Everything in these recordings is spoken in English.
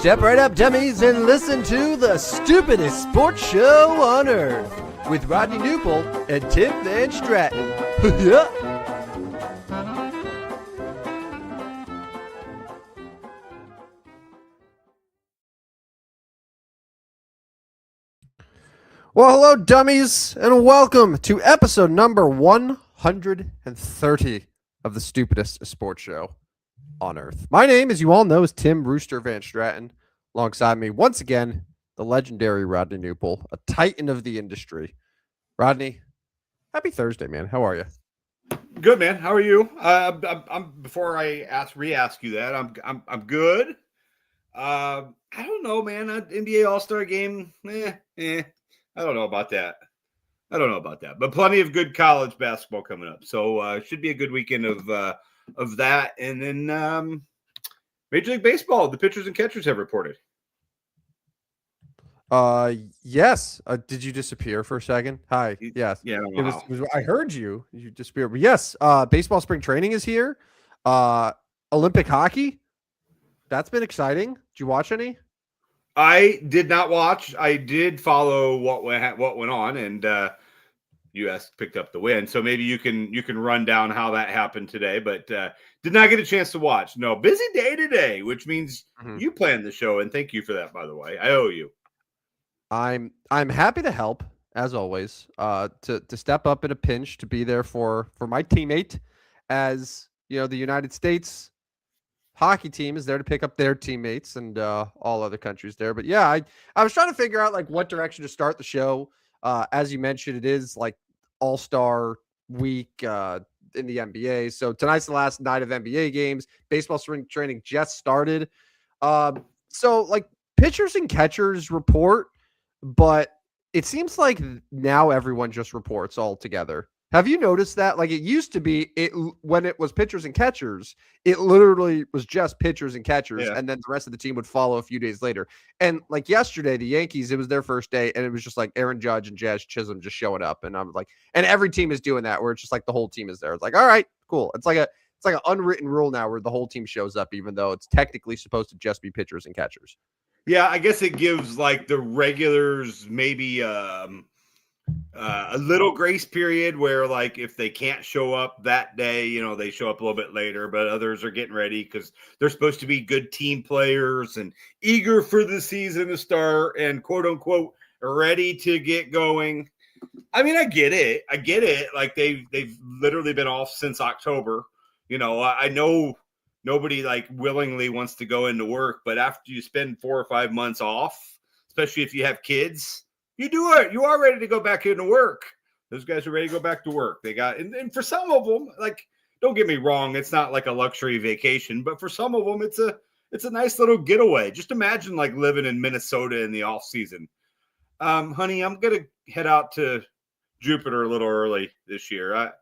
Step right up, dummies, and listen to the stupidest sports show on earth with Rodney Newpol and Tim Van Stratton. Yeah. Well, hello, dummies, and welcome to episode number 130 of the stupidest sports show on earth. My name, as you all know, is Tim Rooster Van Stratton. Alongside me, once again, the legendary Rodney Newpol, a titan of the industry. Rodney, happy Thursday, man. How are you? Good, man. How are you? I'm before I re-ask you that, I'm good. I don't know, man. NBA All-Star game, I don't know about that. But plenty of good college basketball coming up, so should be a good weekend of that. And then Major League Baseball, the pitchers and catchers have reported. Yes. Did you disappear for a second? Hi. Yes. Yeah, I don't know it was I heard you. You disappeared. But yes, baseball spring training is here. Olympic hockey. That's been exciting. Did you watch any? I did not watch. I did follow what went on, and U.S. picked up the win. So maybe you can run down how that happened today, but did not get a chance to watch. No, busy day today, which means you planned the show, and thank you for that, by the way. I owe you. I'm happy to help, as always, to step up in a pinch, to be there for my teammate, as you know, the United States hockey team is there to pick up their teammates and all other countries there. But yeah, I was trying to figure out like what direction to start the show. As you mentioned, it is like All-Star week in the NBA. So tonight's the last night of NBA games. Baseball spring training just started. So like pitchers and catchers report, but it seems like now everyone just reports all together. Have you noticed that? Like it used to be, when it was pitchers and catchers, it literally was just pitchers and catchers, and then the rest of the team would follow a few days later. And like yesterday, the Yankees, it was their first day, and it was just like Aaron Judge and Jazz Chisholm just showing up, and I'm like, and every team is doing that, where it's just like the whole team is there. It's like, all right, cool. It's like an unwritten rule now, where the whole team shows up, even though it's technically supposed to just be pitchers and catchers. Yeah, I guess it gives like the regulars maybe a little grace period where like if they can't show up that day, you know, they show up a little bit later, but others are getting ready because they're supposed to be good team players and eager for the season to start and quote unquote ready to get going. I mean, I get it. Like they've literally been off since October. You know, I know nobody like willingly wants to go into work, but after you spend 4 or 5 months off, especially if you have kids, you do it. You are ready to go back into work. Those guys are ready to go back to work. They got, and for some of them, like, don't get me wrong, it's not like a luxury vacation, but for some of them, it's a nice little getaway. Just imagine like living in Minnesota in the off season. Honey, I'm gonna head out to Jupiter a little early this year. I'm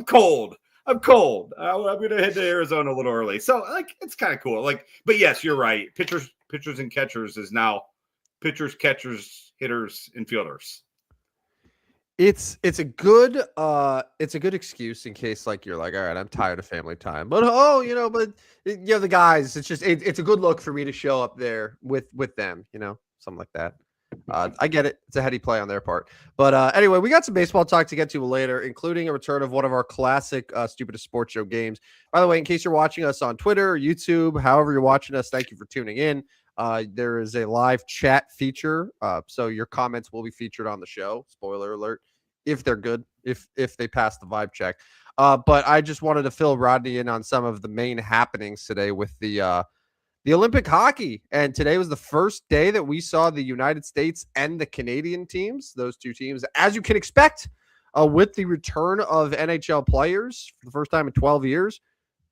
cold. I'm gonna head to Arizona a little early. So like, it's kind of cool. Like, but yes, you're right. Pitchers and catchers is now pitchers, catchers, hitters, and fielders. It's a good excuse in case like you're like, all right, I'm tired of family time, but the guys, it's just it's a good look for me to show up there with them, you know, something like that. I get it. It's a heady play on their part. But anyway, we got some baseball talk to get to later, including a return of one of our classic Stupidest Sports Show games. By the way, in case you're watching us on Twitter, YouTube, however you're watching us, thank you for tuning in. There is a live chat feature, so your comments will be featured on the show. Spoiler alert, if they're good, if they pass the vibe check. But I just wanted to fill Rodney in on some of the main happenings today with the Olympic hockey. And today was the first day that we saw the United States and the Canadian teams, those two teams, as you can expect, with the return of NHL players for the first time in 12 years.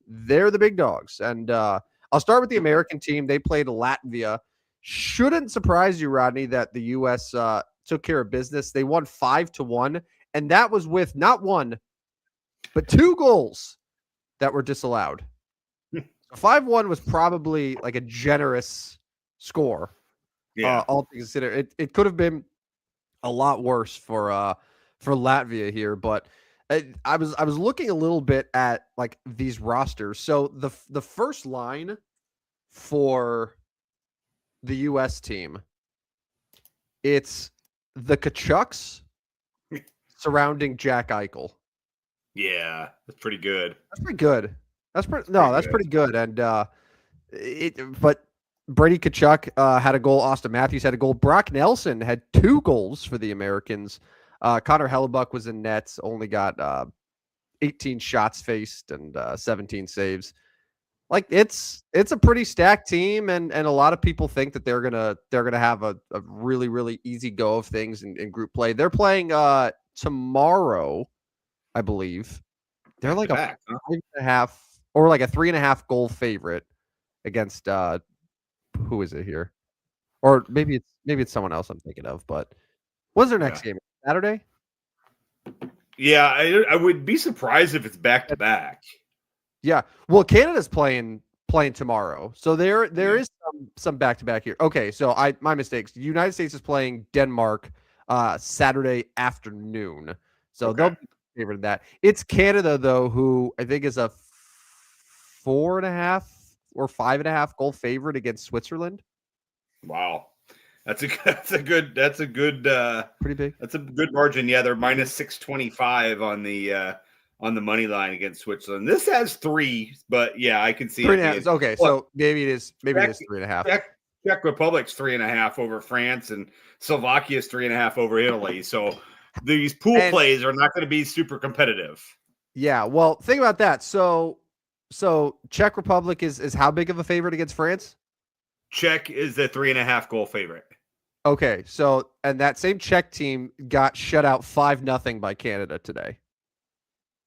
They're the big dogs. And I'll start with the American team. They played Latvia. Shouldn't surprise you, Rodney, that the U.S. took care of business. They won 5-1, and that was with not one, but 2 goals that were disallowed. 5-1 was probably like a generous score. All things considered, it could have been a lot worse for Latvia here, but I was looking a little bit at like these rosters. So the first line for the U.S. team, it's the Kachucks surrounding Jack Eichel. Yeah, that's pretty good. That's pretty good. That's pretty Pretty good. pretty good. And but Brady Tkachuk had a goal. Austin Matthews had a goal. Brock Nelson had 2 goals for the Americans. Connor Hellebuck was in nets, only got 18 shots faced and 17 saves. Like it's a pretty stacked team, and a lot of people think that they're gonna have a really really easy go of things in group play. They're playing tomorrow, I believe. They're like a Back, huh? 5.5 or like a 3.5 goal favorite against who is it here? Or maybe it's someone else I'm thinking of. But when's their next game? Saturday? Yeah, I would be surprised if it's back to back. Yeah. Well, Canada's playing tomorrow, so there is some back to back here. Okay, so my mistakes. The United States is playing Denmark Saturday afternoon, so they'll be favored in that. It's Canada though, who I think is a 4.5 or 5.5 goal favorite against Switzerland. Wow. That's a good Pretty big. That's a good margin. Yeah, they're minus 625 on the money line against Switzerland. This has 3, but yeah, I can see 3.5. Okay, so maybe it is 3.5. Czech Republic's 3.5 over France, and Slovakia's 3.5 over Italy. So these pool plays are not going to be super competitive. Yeah, well, think about that. So Czech Republic is how big of a favorite against France? Czech is the 3.5 goal favorite. Okay, so and that same Czech team got shut out 5-0 by Canada today.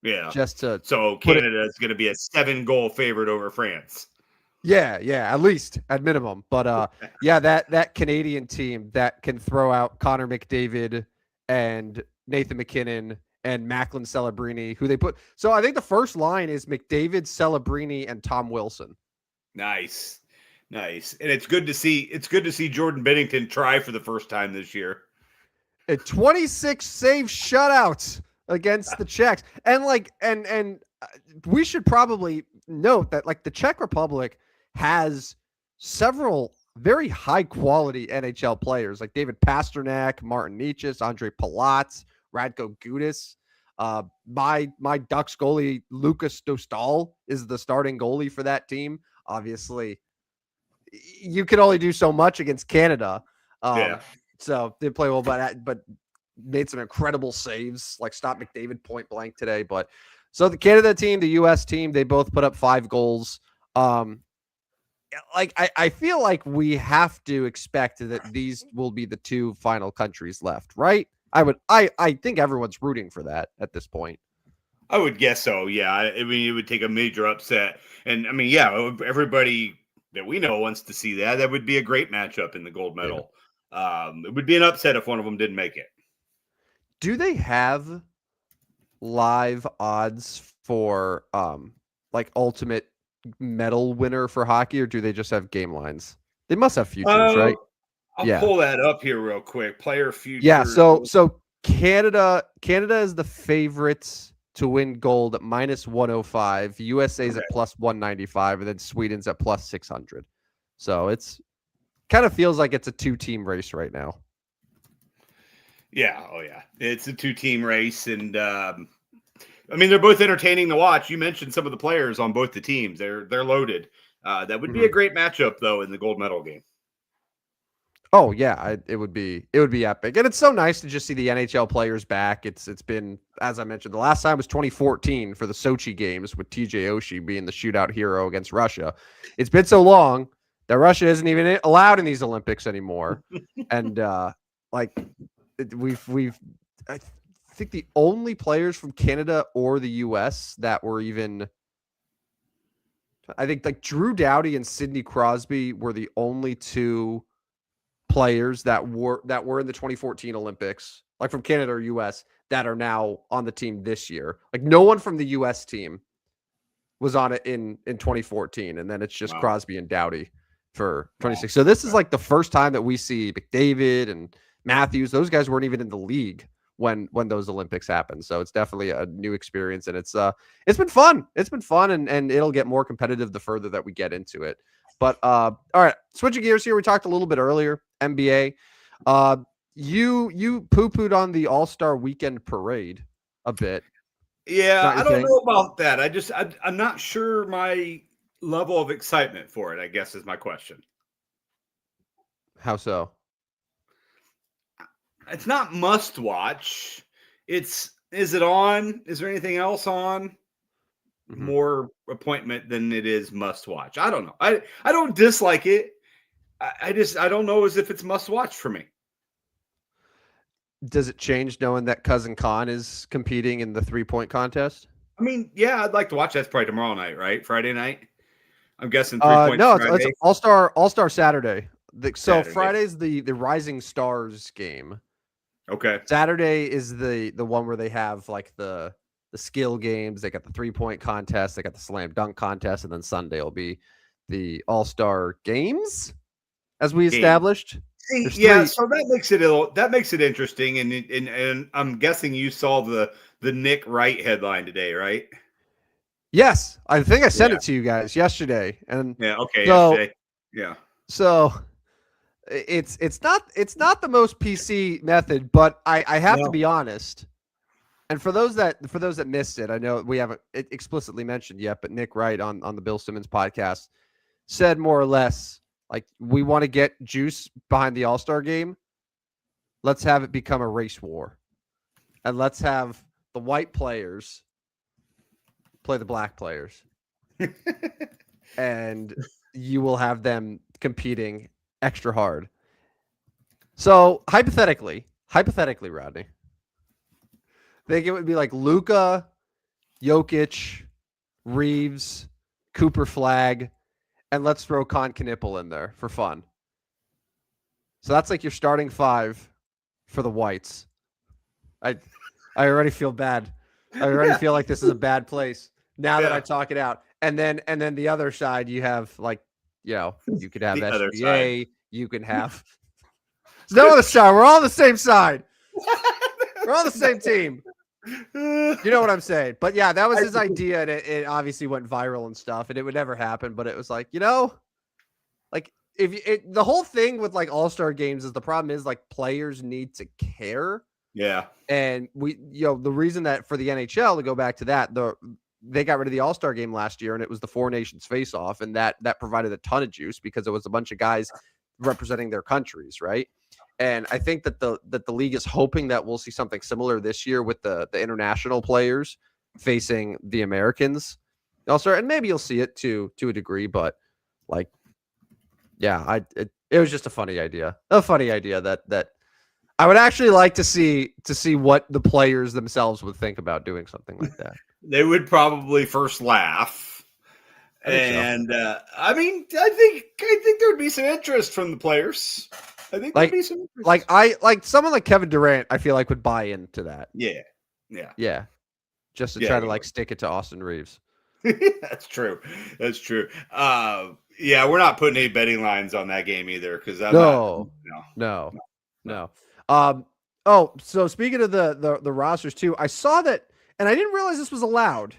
Yeah. So Canada is going to be a 7-goal favorite over France. Yeah, at least at minimum. But yeah, that Canadian team that can throw out Connor McDavid and Nathan McKinnon and Macklin Celebrini, who they put. So I think the first line is McDavid, Celebrini, and Tom Wilson. Nice. And it's good to see Jordan Bennington try for the first time this year. A 26 save shutout against the Czechs. And we should probably note that like the Czech Republic has several very high quality NHL players like David Pastrnak, Martin Necas, Andre Palat, Radko Gudas. My Ducks goalie Lucas Dostal is the starting goalie for that team. Obviously, you can only do so much against Canada. So they play well, but made some incredible saves, like stopped McDavid point blank today. But so the Canada team, the U.S. team, they both put up 5 goals. I feel like we have to expect that these will be the 2 final countries left, right? I think everyone's rooting for that at this point. I would guess so. Yeah. I mean, it would take a major upset. And I mean, yeah, everybody that we know wants to see that. That would be a great matchup in the gold medal. Yeah. It would be an upset if one of them didn't make it. Do they have live odds for like ultimate medal winner for hockey, or do they just have game lines? They must have futures, right? I'll pull that up here real quick. Player futures. Yeah, so Canada is the favorites to win gold at minus 105. USA's at plus 195, and then Sweden's at plus 600. So it's kind of feels like it's a 2-team race right now. Yeah, it's a 2-team race, and I mean they're both entertaining to watch. You mentioned some of the players on both the teams; they're loaded. That would be a great matchup, though, in the gold medal game. Oh yeah, it would be epic, and it's so nice to just see the NHL players back. It's been, as I mentioned, the last time was 2014 for the Sochi games with TJ Oshie being the shootout hero against Russia. It's been so long that Russia isn't even allowed in these Olympics anymore, and we've I think the only players from Canada or the U.S. that were even. I think like Drew Doughty and Sidney Crosby were the only 2 players that were in the 2014 Olympics, like from Canada or US, that are now on the team this year. Like no one from the US team was on it in 2014, and then it's just Crosby and Doughty for 26. So this is like the first time that we see McDavid and Matthews. Those guys weren't even in the league when those Olympics happened. So it's definitely a new experience, and it's been fun. It's been fun, and it'll get more competitive the further that we get into it. But all right, switching gears here. We talked a little bit earlier, NBA. You poo-pooed on the All-Star Weekend parade a bit. Yeah, Not I your don't thing? know about that. I'm not sure my level of excitement for it, I guess is my question. How so? It's not must watch. Is it on? Is there anything else on? Mhm. More appointment than it is must watch. I don't know. I don't dislike it. I don't know as if it's must watch for me. Does it change knowing that Cousin Khan is competing in the 3-point contest? I mean, yeah, I'd like to watch. That's probably tomorrow night, right? Friday night. I'm guessing 3 points No, it's Friday, All-Star Saturday. So Saturday. Friday's the Rising Stars game. Okay. Saturday is the one where they have like the skill games. They got the 3-point contest. They got the slam dunk contest, and then Sunday will be the All-Star games, as we Game. established. See, There's yeah, three. so that makes it interesting, and I'm guessing you saw the Nick Wright headline today, right? Yes, I think I sent Yeah. it to you guys yesterday, and Yeah. Okay. so Yesterday. Yeah. so it's not the most PC method, but I have to No. be honest. And for those that missed it, I know we haven't explicitly mentioned yet, but Nick Wright on the Bill Simmons podcast said more or less like, we want to get juice behind the All-Star game. Let's have it become a race war, and let's have the white players play the black players, and you will have them competing extra hard. So hypothetically, Rodney, think it would be like Luka, Jokic, Reeves, Cooper Flag, and let's throw Con Knipple in there for fun. So that's like your starting 5 for the whites. I already feel bad. I already feel like this is a bad place now that I talk it out. And then the other side, you have like, you could have The other side. SBA. You can have. There's no other side. We're all on the same side. We're on the same team. You know what I'm saying? But yeah, that was his idea, and it obviously went viral and stuff, and it would never happen. But it was like, like the whole thing with like All-Star games is, the problem is like players need to care. Yeah. And the reason that for the NHL, to go back to that, they got rid of the All-Star game last year, and it was the 4 nations face-off, and that provided a ton of juice because it was a bunch of guys representing their countries, right? And I think that the league is hoping that we'll see something similar this year with the international players facing the Americans. Also, and maybe you'll see it to a degree, but like, yeah, it was just a funny idea. That I would actually like to see what the players themselves would think about doing something like that. They would probably first laugh. I think so. And I mean, I think there would be some interest from the players. I think there'd be some interest. Like someone like Kevin Durant, I feel like would buy into that. Yeah. Just to try to like stick it to Austin Reeves. That's true. Yeah, we're not putting any betting lines on that game either, because No. So speaking of the rosters too, I saw that, and I didn't realize this was allowed.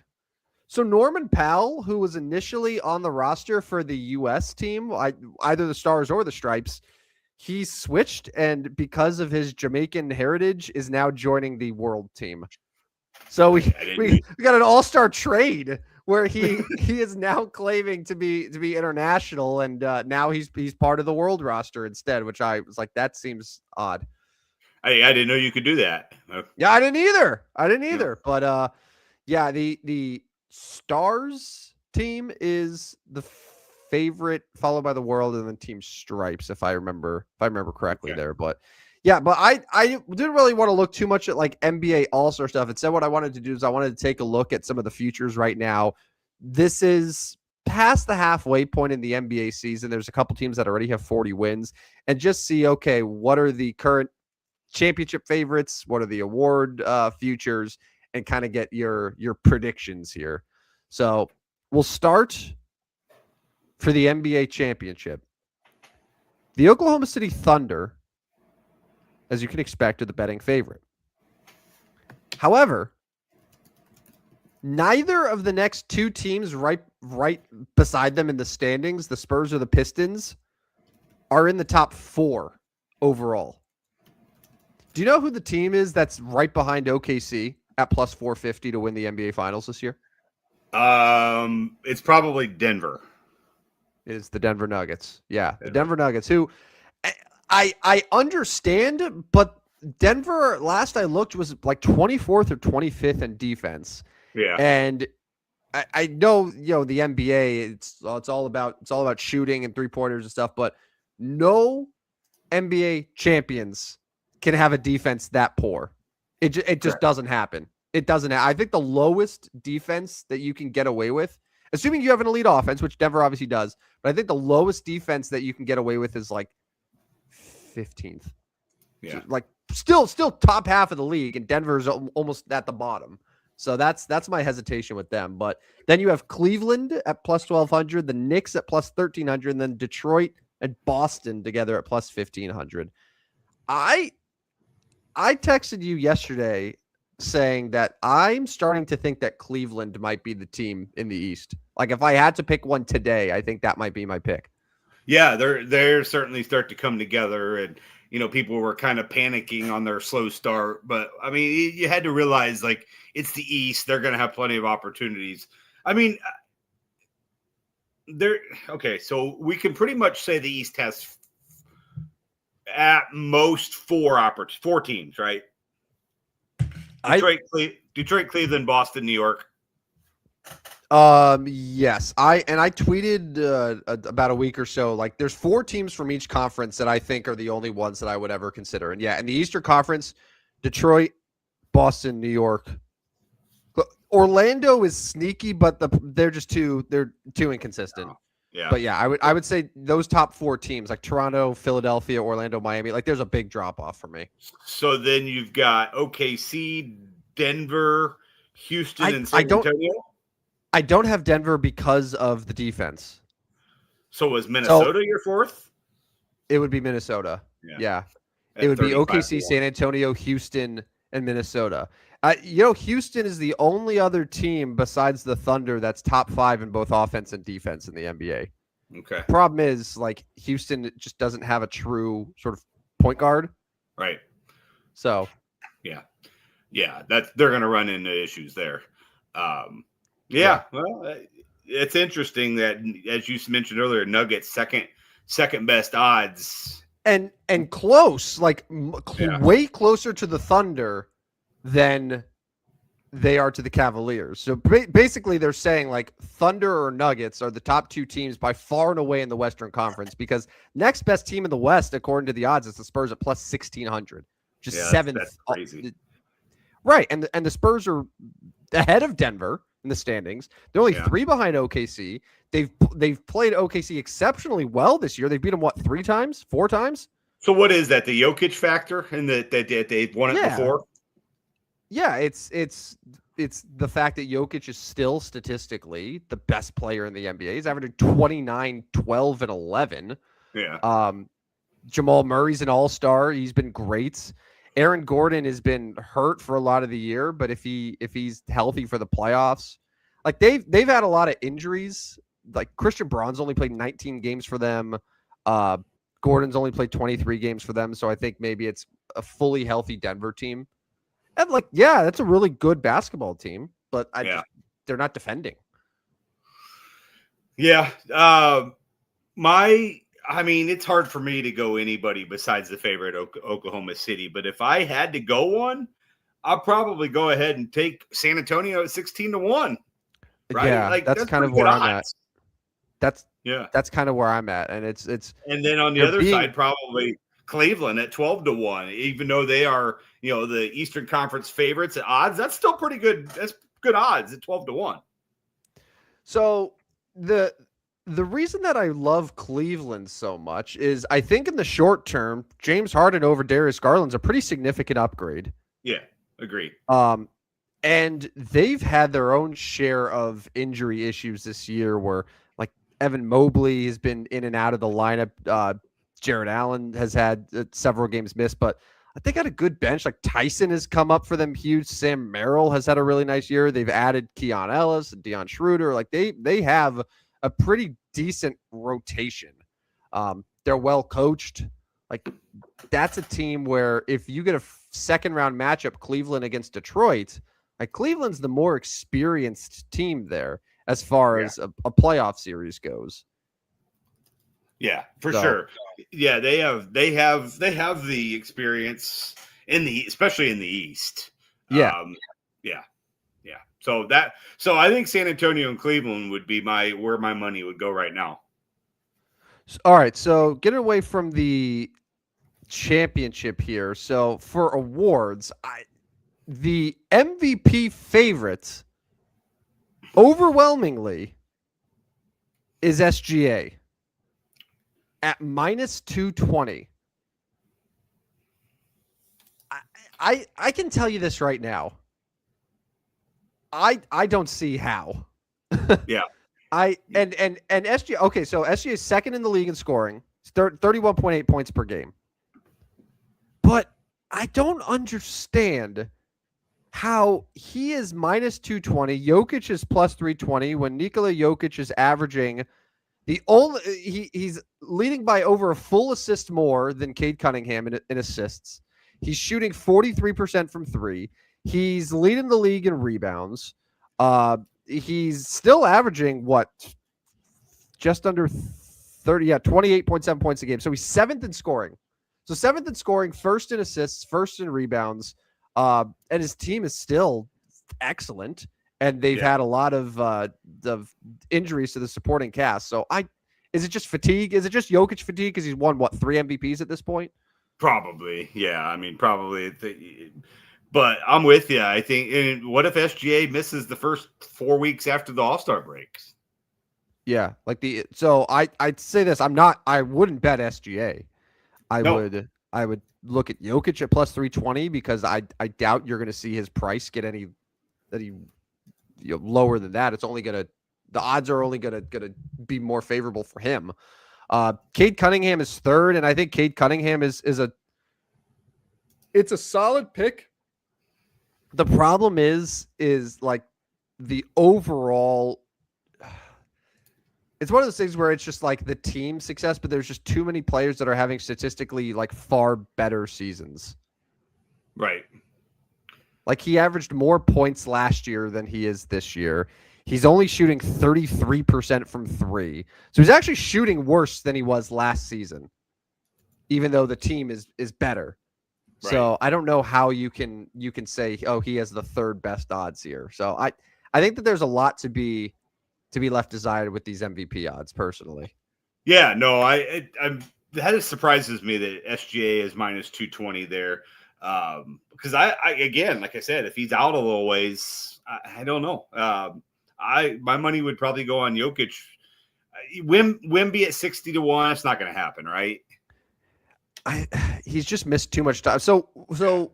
So Norman Powell, who was initially on the roster for the U.S. team, either the Stars or the Stripes, he switched, and because of his Jamaican heritage, is now joining the World team. So we got an all-star trade where he is now claiming to be international, and now he's part of the World roster instead, which I was like, that seems odd. I didn't know you could do that. Yeah, I didn't either. But yeah, the Stars team is the favorite, followed by the World, and then Team Stripes, if I remember correctly there. But yeah, but I didn't really want to look too much at like NBA All-Star stuff. Instead, what I wanted to do is I wanted to take a look at some of the futures right now. This is past the halfway point in the NBA season. There's a couple teams that already have 40 wins, and just see, okay, what are the current championship favorites? What are the award futures? And kind of get your predictions here. So we'll start for the NBA championship. The Oklahoma City Thunder, as you can expect, are the betting favorite. However, Neither of the next two teams right beside them in the standings, the Spurs or the Pistons, are in the top 4 overall. Do you know who the team is that's right behind OKC at plus 450 to win the NBA Finals this year? It's probably Denver. It is the Denver Nuggets. Yeah, the Denver Nuggets, who I understand, but Denver, last I looked, was like 24th or 25th in defense. Yeah. And I know, the NBA, it's all about shooting and 3-pointers and stuff, but no NBA champions can have a defense that poor. It just doesn't happen. It doesn't. I think the lowest defense that you can get away with, assuming you have an elite offense, which Denver obviously does, but I think the lowest defense that you can get away with is like 15th. Yeah. Like still top half of the league, and Denver's almost at the bottom. So that's my hesitation with them. But then you have Cleveland at plus 1,200, the Knicks at plus 1,300, and then Detroit and Boston together at plus 1,500. I texted you yesterday saying that I'm starting to think that Cleveland might be the team in the East. Like if I had to pick one today, I think that might be my pick. Yeah, they're certainly start to come together, and people were kind of panicking on their slow start, but I mean, you had to realize like it's the East; they're going to have plenty of opportunities. I mean, okay, so we can pretty much say the East has at most 4 teams, right? Detroit, Cleveland, Boston, New York. Yes. I tweeted about a week or so, like there's 4 teams from each conference that I think are the only ones that I would ever consider. And yeah, in the Eastern Conference, Detroit, Boston, New York. Orlando is sneaky, but they're too inconsistent. Oh, yeah. But yeah, I would say those top 4 teams, like Toronto, Philadelphia, Orlando, Miami, like there's a big drop off for me. So then you've got OKC, Denver, Houston, and San Antonio. I don't have Denver because of the defense. So was Minnesota your 4th? It would be Minnesota. Yeah. It would be OKC, San Antonio, Houston, and Minnesota. Houston is the only other team besides the Thunder that's top 5 in both offense and defense in the NBA. Okay. Problem is, like, Houston just doesn't have a true sort of point guard. Right. So. Yeah. They're going to run into issues there. Yeah. Well, it's interesting that, as you mentioned earlier, Nuggets second best odds, and close, like way closer to the Thunder than they are to the Cavaliers. So basically, they're saying like Thunder or Nuggets are the top 2 teams by far and away in the Western Conference, because next best team in the West, according to the odds, is the Spurs at plus 1,600, just 7th. That's crazy. Right, and the Spurs are ahead of Denver in the standings. They're only 3 behind OKC. They've played OKC exceptionally well this year. They've beat them 3 times, 4 times. So what is that? The Jokic factor, and that they've won it before? Yeah, it's the fact that Jokic is still statistically the best player in the NBA. He's averaging 29, 12, and 11. Yeah. Jamal Murray's an all-star. He's been great. Aaron Gordon has been hurt for a lot of the year, but if he's healthy for the playoffs, like they've had a lot of injuries. Like Christian Braun's only played 19 games for them. Gordon's only played 23 games for them. So I think maybe it's a fully healthy Denver team. And that's a really good basketball team, but they're not defending. Yeah. It's hard for me to go anybody besides the favorite Oklahoma City. But if I had to go one, I'll probably go ahead and take San Antonio at 16-1. Right? Yeah, that's kind of where I'm at. That's kind of where I'm at, and it's. And then on the other side, probably Cleveland at 12-1, even though they are the Eastern Conference favorites at odds. That's still pretty good. That's good odds at 12-1. So the reason that I love Cleveland so much is I think in the short term, James Harden over Darius Garland's a pretty significant upgrade. Yeah, agreed. And they've had their own share of injury issues this year where like Evan Mobley has been in and out of the lineup. Jared Allen has had several games missed, but They got a good bench. Like Tyson has come up for them huge. Sam Merrill has had a really nice year. They've added Keon Ellis and Deion Schroeder. Like they have a pretty decent rotation. They're well coached. Like that's a team where if you get a second round matchup, Cleveland against Detroit, like Cleveland's the more experienced team there as far as a playoff series goes. Yeah, for sure. Yeah, they have the experience especially in the East. Yeah. Yeah. So I think San Antonio and Cleveland would be where my money would go right now. All right, so get away from the championship here. So for awards, the MVP favorite overwhelmingly is SGA at minus 220. I can tell you this right now. I don't see how. Yeah. And SGA, okay, so SGA is second in the league in scoring. 31.8 points per game. But I don't understand how he is minus 220. Jokic is plus 320 when Nikola Jokic is averaging he's leading by over a full assist more than Cade Cunningham in assists. He's shooting 43% from three. He's leading the league in rebounds. He's still averaging just under 30, 28.7 points a game. So he's seventh in scoring. First in assists, first in rebounds. And his team is still excellent. And they've had a lot of injuries to the supporting cast. So is it just fatigue? Is it just Jokic fatigue because he's won 3 MVPs at this point? Probably, yeah. I mean, probably. But I'm with you. I think. And what if SGA misses the first 4 weeks after the All-Star breaks? Yeah, so I'd say this. I wouldn't bet SGA. I would look at Jokic at plus 320 because I doubt you're going to see his price get any lower than that. The odds are only gonna be more favorable for him. Cade Cunningham is third, and I think Cade Cunningham it's a solid pick. The problem is like the overall. It's one of those things where it's just like the team success, but there's just too many players that are having statistically like far better seasons. Right. Like he averaged more points last year than he is this year. He's only shooting 33% from three. So he's actually shooting worse than he was last season, even though the team is better. Right. So I don't know how you can say, oh, he has the third best odds here. So I think that there's a lot to be left desired with these MVP odds personally. Yeah, no, that surprises me that SGA is minus 220 there. Because I again, like I said, if he's out a little ways, I don't know. My money would probably go on Jokic. Wemby at 60-1. It's not going to happen, right? He's just missed too much time. So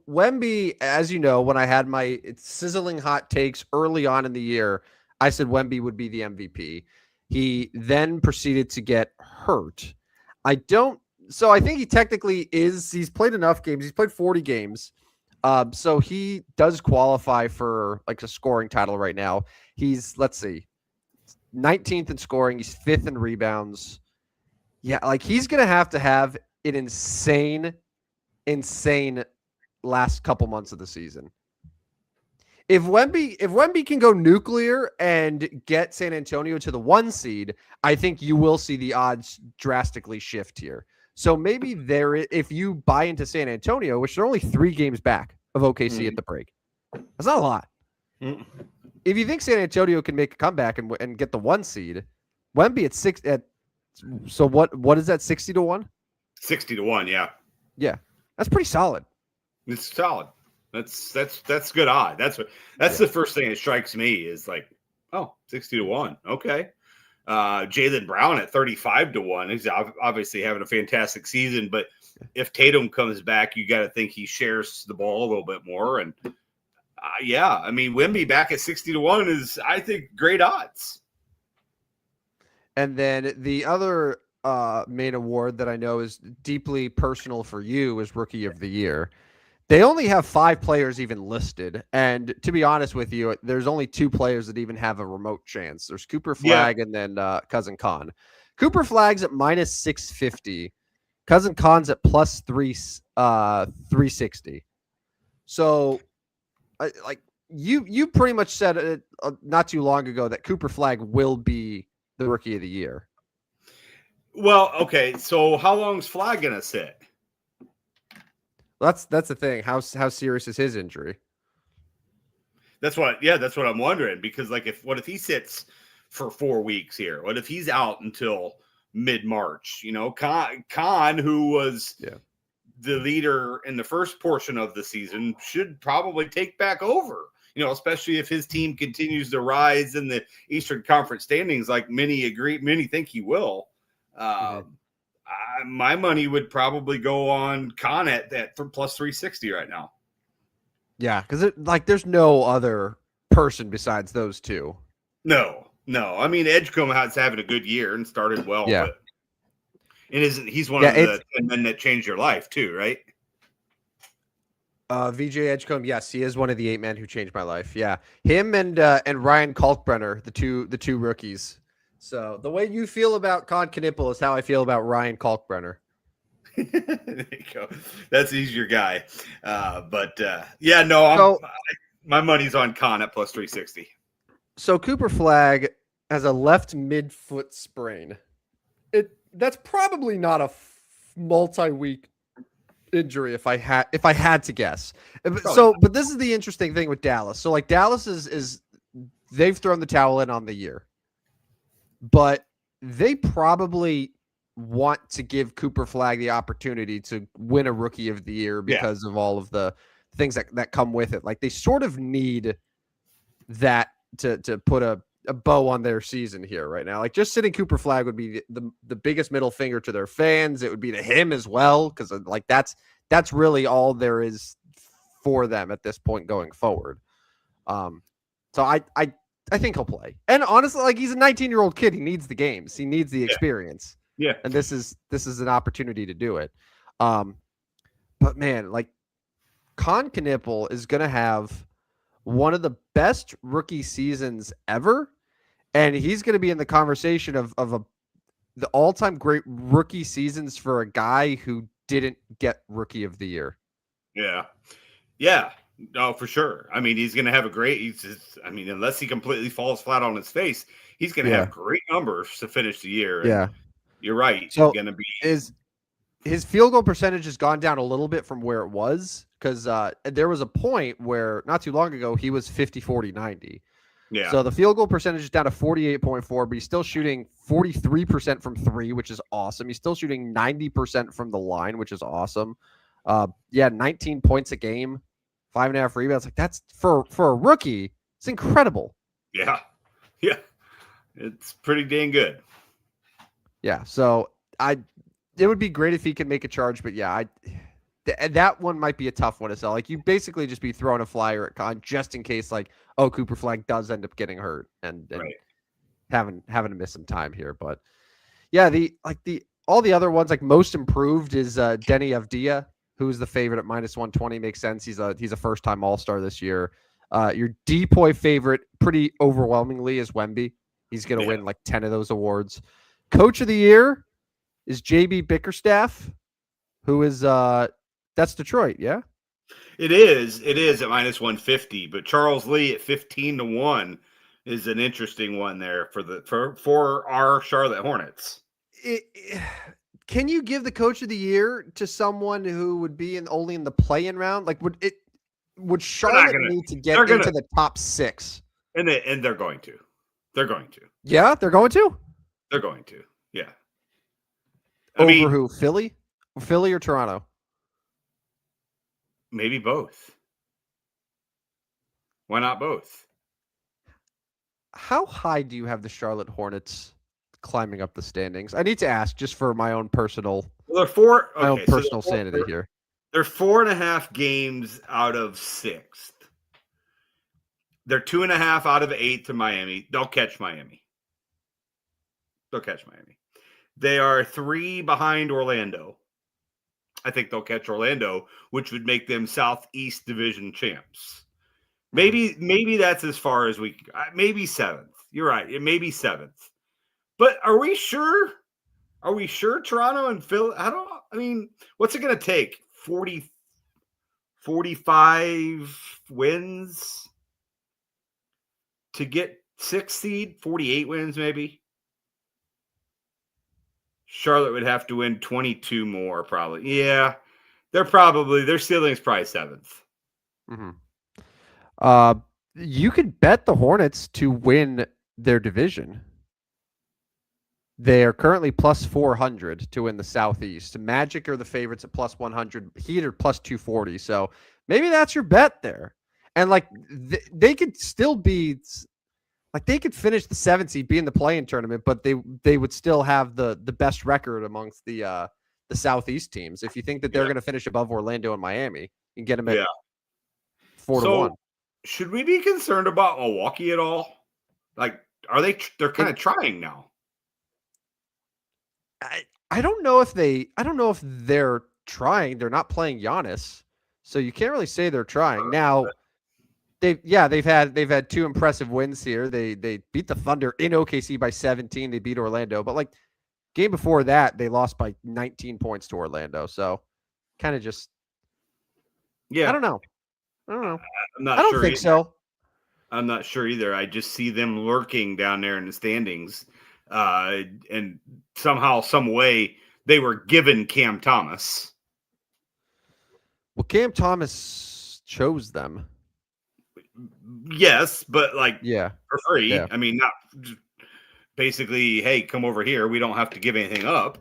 Wemby, as you know, when I had my sizzling hot takes early on in the year, I said Wemby would be the MVP. He then proceeded to get hurt. So I think he technically is. He's played enough games. He's played 40 games. So he does qualify for like a scoring title right now. He's, let's see, 19th in scoring. He's 5th in rebounds. Yeah, like he's going to have an insane last couple months of the season. If Wemby can go nuclear and get San Antonio to the 1 seed, I think you will see the odds drastically shift here. So maybe if you buy into San Antonio, which they're only 3 games back of OKC at the break, that's not a lot. If you think San Antonio can make a comeback and get the 1 seed, Wemby at 6 so what is that, 60-1? 60-1, yeah. Yeah. That's pretty solid. It's solid. That's good odd. That's the first thing that strikes me is like, 60-1. Okay. Jaylen Brown at 35-1. He's obviously having a fantastic season, but if Tatum comes back, you got to think he shares the ball a little bit more. And I mean, Wemby back at 60-1 is, I think, great odds. And then the other main award that I know is deeply personal for you is Rookie of the Year. They only have 5 players even listed, and to be honest with you, there's only 2 players that even have a remote chance. There's Cooper Yeah. Flag and then Cousin Con. Cooper Flag's at minus 650. Cousin Con's at plus 360. So, like you pretty much said it not too long ago that Cooper Flag will be the rookie of the year. Well, okay. So how long's Flag gonna sit? That's the thing. How serious is his injury? That's what I'm wondering, because like what if he sits for 4 weeks here? What if he's out until mid-March? You know, Khan, who was the leader in the first portion of the season, should probably take back over. You know, especially if his team continues to rise in the Eastern Conference standings, like many think he will. My money would probably go on Khan at that plus 360 right now. Yeah, because there's no other person besides those 2. No. I mean, Edgecombe has having a good year and started well, but he's one of the men that changed your life too, right? VJ Edgecombe, yes, he is one of the 8 men who changed my life. Yeah, him and Ryan Kalkbrenner, the two rookies. So the way you feel about Con Knipple is how I feel about Ryan Kalkbrenner. There you go. He's your guy. My money's on Con at plus 360. So Cooper Flag has a left midfoot sprain. That's probably not a multi-week injury if I had to guess. But this is the interesting thing with Dallas. So like Dallas is they've thrown the towel in on the year, but they probably want to give Cooper Flag the opportunity to win a rookie of the year because of all of the things that come with it. Like they sort of need that to put a bow on their season here right now. Like just sitting Cooper Flag would be the biggest middle finger to their fans. It would be to him as well, because like that's really all there is for them at this point going forward. So I think he'll play. And honestly, like he's a 19-year-old kid. He needs the games. He needs the experience. Yeah. And this is an opportunity to do it. But man, like Con Knipple is going to have one of the best rookie seasons ever. And he's going to be in the conversation of the all-time great rookie seasons for a guy who didn't get rookie of the year. Yeah. Yeah. No, for sure. I mean, he's going to have unless he completely falls flat on his face, he's going to have great numbers to finish the year. Yeah. You're right. So going to be his field goal percentage has gone down a little bit from where it was, because there was a point where not too long ago he was 50, 40, 90. Yeah. So the field goal percentage is down to 48.4, but he's still shooting 43% from 3, which is awesome. He's still shooting 90% from the line, which is awesome. 19 points a game, 5.5 rebounds. Like that's for a rookie, it's incredible. Yeah. Yeah. It's pretty dang good. Yeah. So it would be great if he could make a charge, but that one might be a tough one to sell. Like you basically just be throwing a flyer at Con just in case, like, oh, Cooper Flag does end up getting hurt and having to miss some time here. But yeah, all the other ones, like most improved is Denny Avdia, who's the favorite at minus 120. Makes sense. He's a first time All-Star this year. Your DPOY favorite pretty overwhelmingly is Wemby. He's going to win like 10 of those awards. Coach of the year is JB Bickerstaff, who is that's Detroit, yeah? It is at minus 150, but Charles Lee at 15-1 is an interesting one there for our Charlotte Hornets. Can you give the coach of the year to someone who would be only in the play-in round? Like would Charlotte need to get into the top 6? And they're going to. They're going to. Yeah, they're going to? They're going to. Yeah. Over who? Philly or Toronto? Maybe both. Why not both? How high do you have the Charlotte Hornets climbing up the standings? I need to ask just for my own personal sanity here. They're 4.5 games out of 6th. They're 2.5 out of 8th to Miami. They'll catch Miami. They are 3 behind Orlando. I think they'll catch Orlando, which would make them Southeast Division champs. Mhm. Maybe that's as far as we. Maybe seventh. You're right. It may be seventh. But are we sure? Are we sure Toronto and Philly? I mean, what's it going to take? 45 wins to get 6th seed? 48 wins, maybe? Charlotte would have to win 22 more, probably. Yeah. Their ceiling is probably 7th. Mhm. Uh, you could bet the Hornets to win their division. They are currently plus 400 to win the Southeast. Magic are the favorites at plus 100. Heat are plus 240. So maybe that's your bet there. And like they could still be like they could finish the 7th seed, be in the play-in tournament, but they would still have the best record amongst the Southeast teams. If you think that they're going to finish above Orlando and Miami, you can get them at 4-1. So should we be concerned about Milwaukee at all? Like, are they? They're kind of trying now. I don't know if they're trying. They're not playing Giannis, so you can't really say they're trying. Now, they've had 2 impressive wins here. They beat the Thunder in OKC by 17. They beat Orlando, but like game before that, they lost by 19 points to Orlando. So kind of just I don't know. I'm not I don't sure think so. I'm not sure either. I just see them lurking down there in the standings. And somehow, some way, they were given Cam Thomas. Well, Cam Thomas chose them. Yes, but like for free. Yeah. I mean, not basically, hey, come over here. We don't have to give anything up.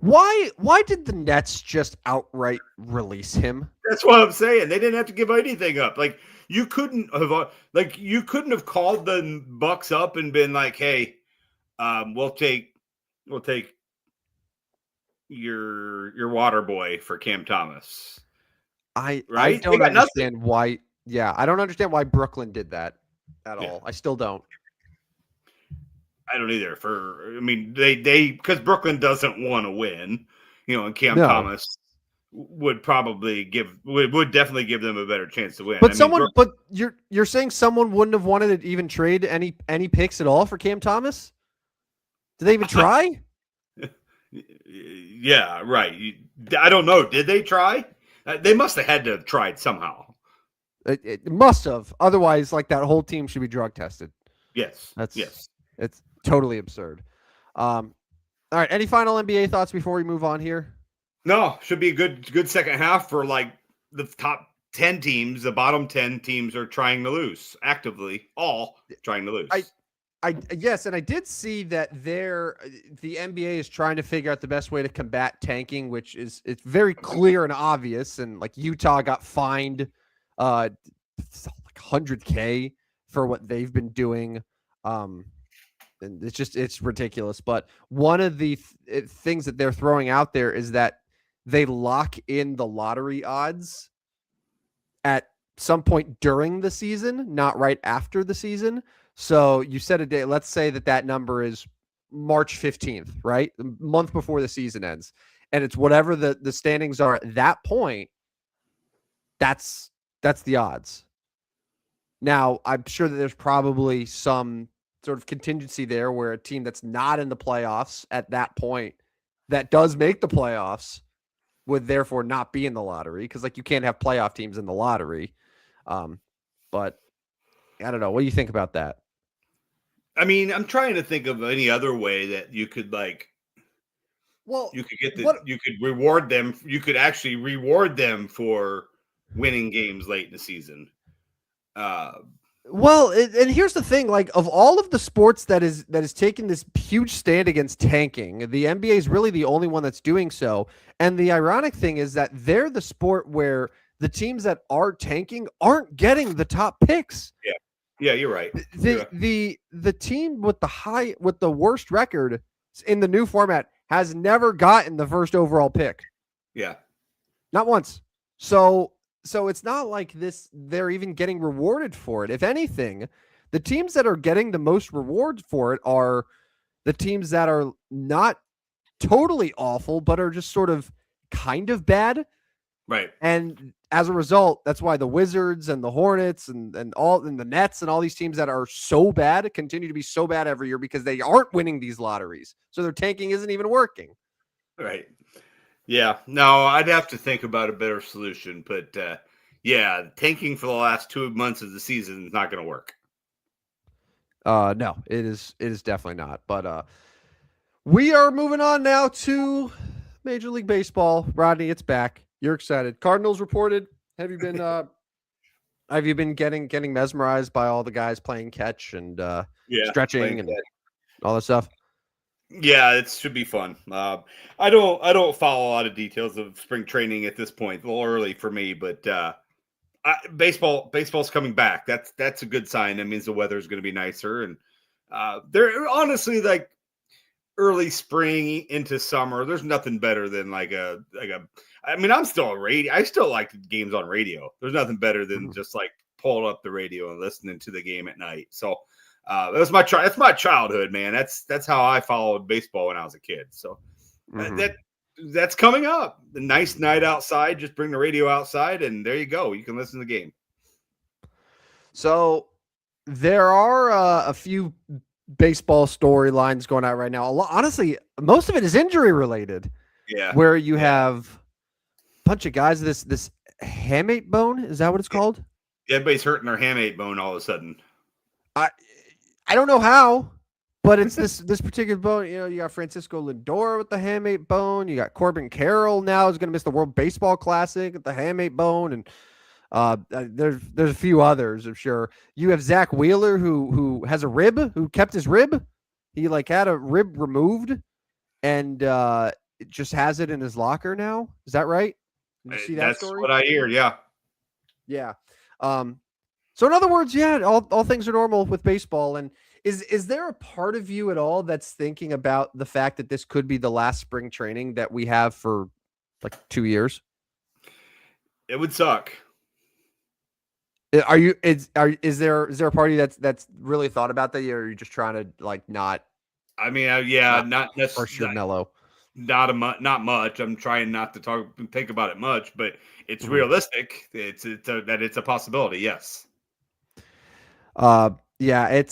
Why did the Nets just outright release him? That's what I'm saying. They didn't have to give anything up. Like you couldn't have called the Bucks up and been like, hey, we'll take your water boy for Cam Thomas. I don't understand why. Yeah, I don't understand why Brooklyn did that at all. I still don't. I don't either. They because Brooklyn doesn't want to win, and Cam Thomas would definitely give them a better chance to win. But you're saying someone wouldn't have wanted to even trade any picks at all for Cam Thomas? Did they even try? Yeah, right. I don't know. Did they try? They must have had to have tried somehow. It must have. Otherwise, like that whole team should be drug tested. Yes. It's totally absurd. All right. Any final NBA thoughts before we move on here? No, should be a good second half for like the top 10 teams. The bottom 10 teams are trying to lose actively, all trying to lose. Yes, and I did see that the NBA is trying to figure out the best way to combat tanking, which it's very clear and obvious. And like Utah got fined like $100K for what they've been doing. And it's ridiculous. But one of the things that they're throwing out there is that they lock in the lottery odds at some point during the season, not right after the season. So you set a date. Let's say that number is March 15th, right? The month before the season ends. And it's whatever the standings are at that point. That's the odds. Now, I'm sure that there's probably some sort of contingency there where a team that's not in the playoffs at that point that does make the playoffs would therefore not be in the lottery because like you can't have playoff teams in the lottery. But I don't know. What do you think about that? I mean, I'm trying to think of any other way that you could you could reward them. You could actually reward them for winning games late in the season. Well, and here's the thing, like of all of the sports that is taking this huge stand against tanking, the NBA is really the only one that's doing so. And the ironic thing is that they're the sport where the teams that are tanking aren't getting the top picks. Yeah, you're right. The team with the worst record in the new format has never gotten the first overall pick. Yeah. Not once. So it's not like they're even getting rewarded for it. If anything, the teams that are getting the most reward for it are the teams that are not totally awful, but are just sort of kind of bad. Right. And as a result, that's why the Wizards and the Hornets and the Nets and all these teams that are so bad continue to be so bad every year because they aren't winning these lotteries. So their tanking isn't even working. Right. Yeah. No, I'd have to think about a better solution. But yeah, tanking for the last 2 months of the season is not going to work. No, it is definitely not. But we are moving on now to Major League Baseball. Rodney, it's back. You're excited. Cardinals reported. Have you been getting mesmerized by all the guys playing catch and stretching and all that stuff? Yeah, it should be fun. I don't follow a lot of details of spring training at this point. A little early for me, but baseball's coming back. That's a good sign. That means the weather is going to be nicer, and they're honestly like early spring into summer. There's nothing better than like a. I mean, I'm still a radio. I still like games on radio. There's nothing better than just like pulling up the radio and listening to the game at night. So that's my childhood, man. That's how I followed baseball when I was a kid. So that's coming up. The nice night outside. Just bring the radio outside, and there you go. You can listen to the game. So there are a few baseball storylines going out right now. Honestly, most of it is injury related. Yeah, where you have a bunch of guys. This hamate bone, is that what it's called? Everybody's hurting their hamate bone all of a sudden. I don't know how, but it's this particular bone. You know, you got Francisco Lindor with the hamate bone. You got Corbin Carroll now is going to miss the World Baseball Classic with the hamate bone, and there's a few others, I'm sure. You have Zach Wheeler who has a rib, who kept his rib. He like had a rib removed, and it just has it in his locker now. Is that right? Did you see that story? That's what I hear. Yeah. Yeah. So in other words, yeah, all things are normal with baseball. And is there a part of you at all that's thinking about the fact that this could be the last spring training that we have for like 2 years? It would suck. Is there a party that's really thought about that, or are you just trying to like not? I mean, not for sure, mellow. Not much. I'm trying not to think about it much, but it's realistic. It's a possibility. Yes. Yeah,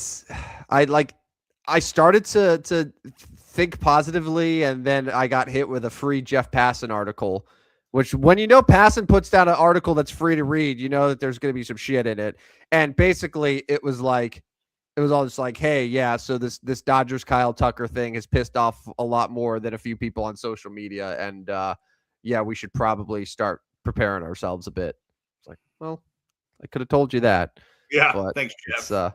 I started to think positively, and then I got hit with a free Jeff Passan article, which when Passan puts down an article that's free to read, you know that there's going to be some shit in it. And basically it was all just like, hey, yeah, so this Dodgers Kyle Tucker thing has pissed off a lot more than a few people on social media. And yeah, we should probably start preparing ourselves a bit. It's like, well, I could have told you that. Yeah, but thanks, Jeff.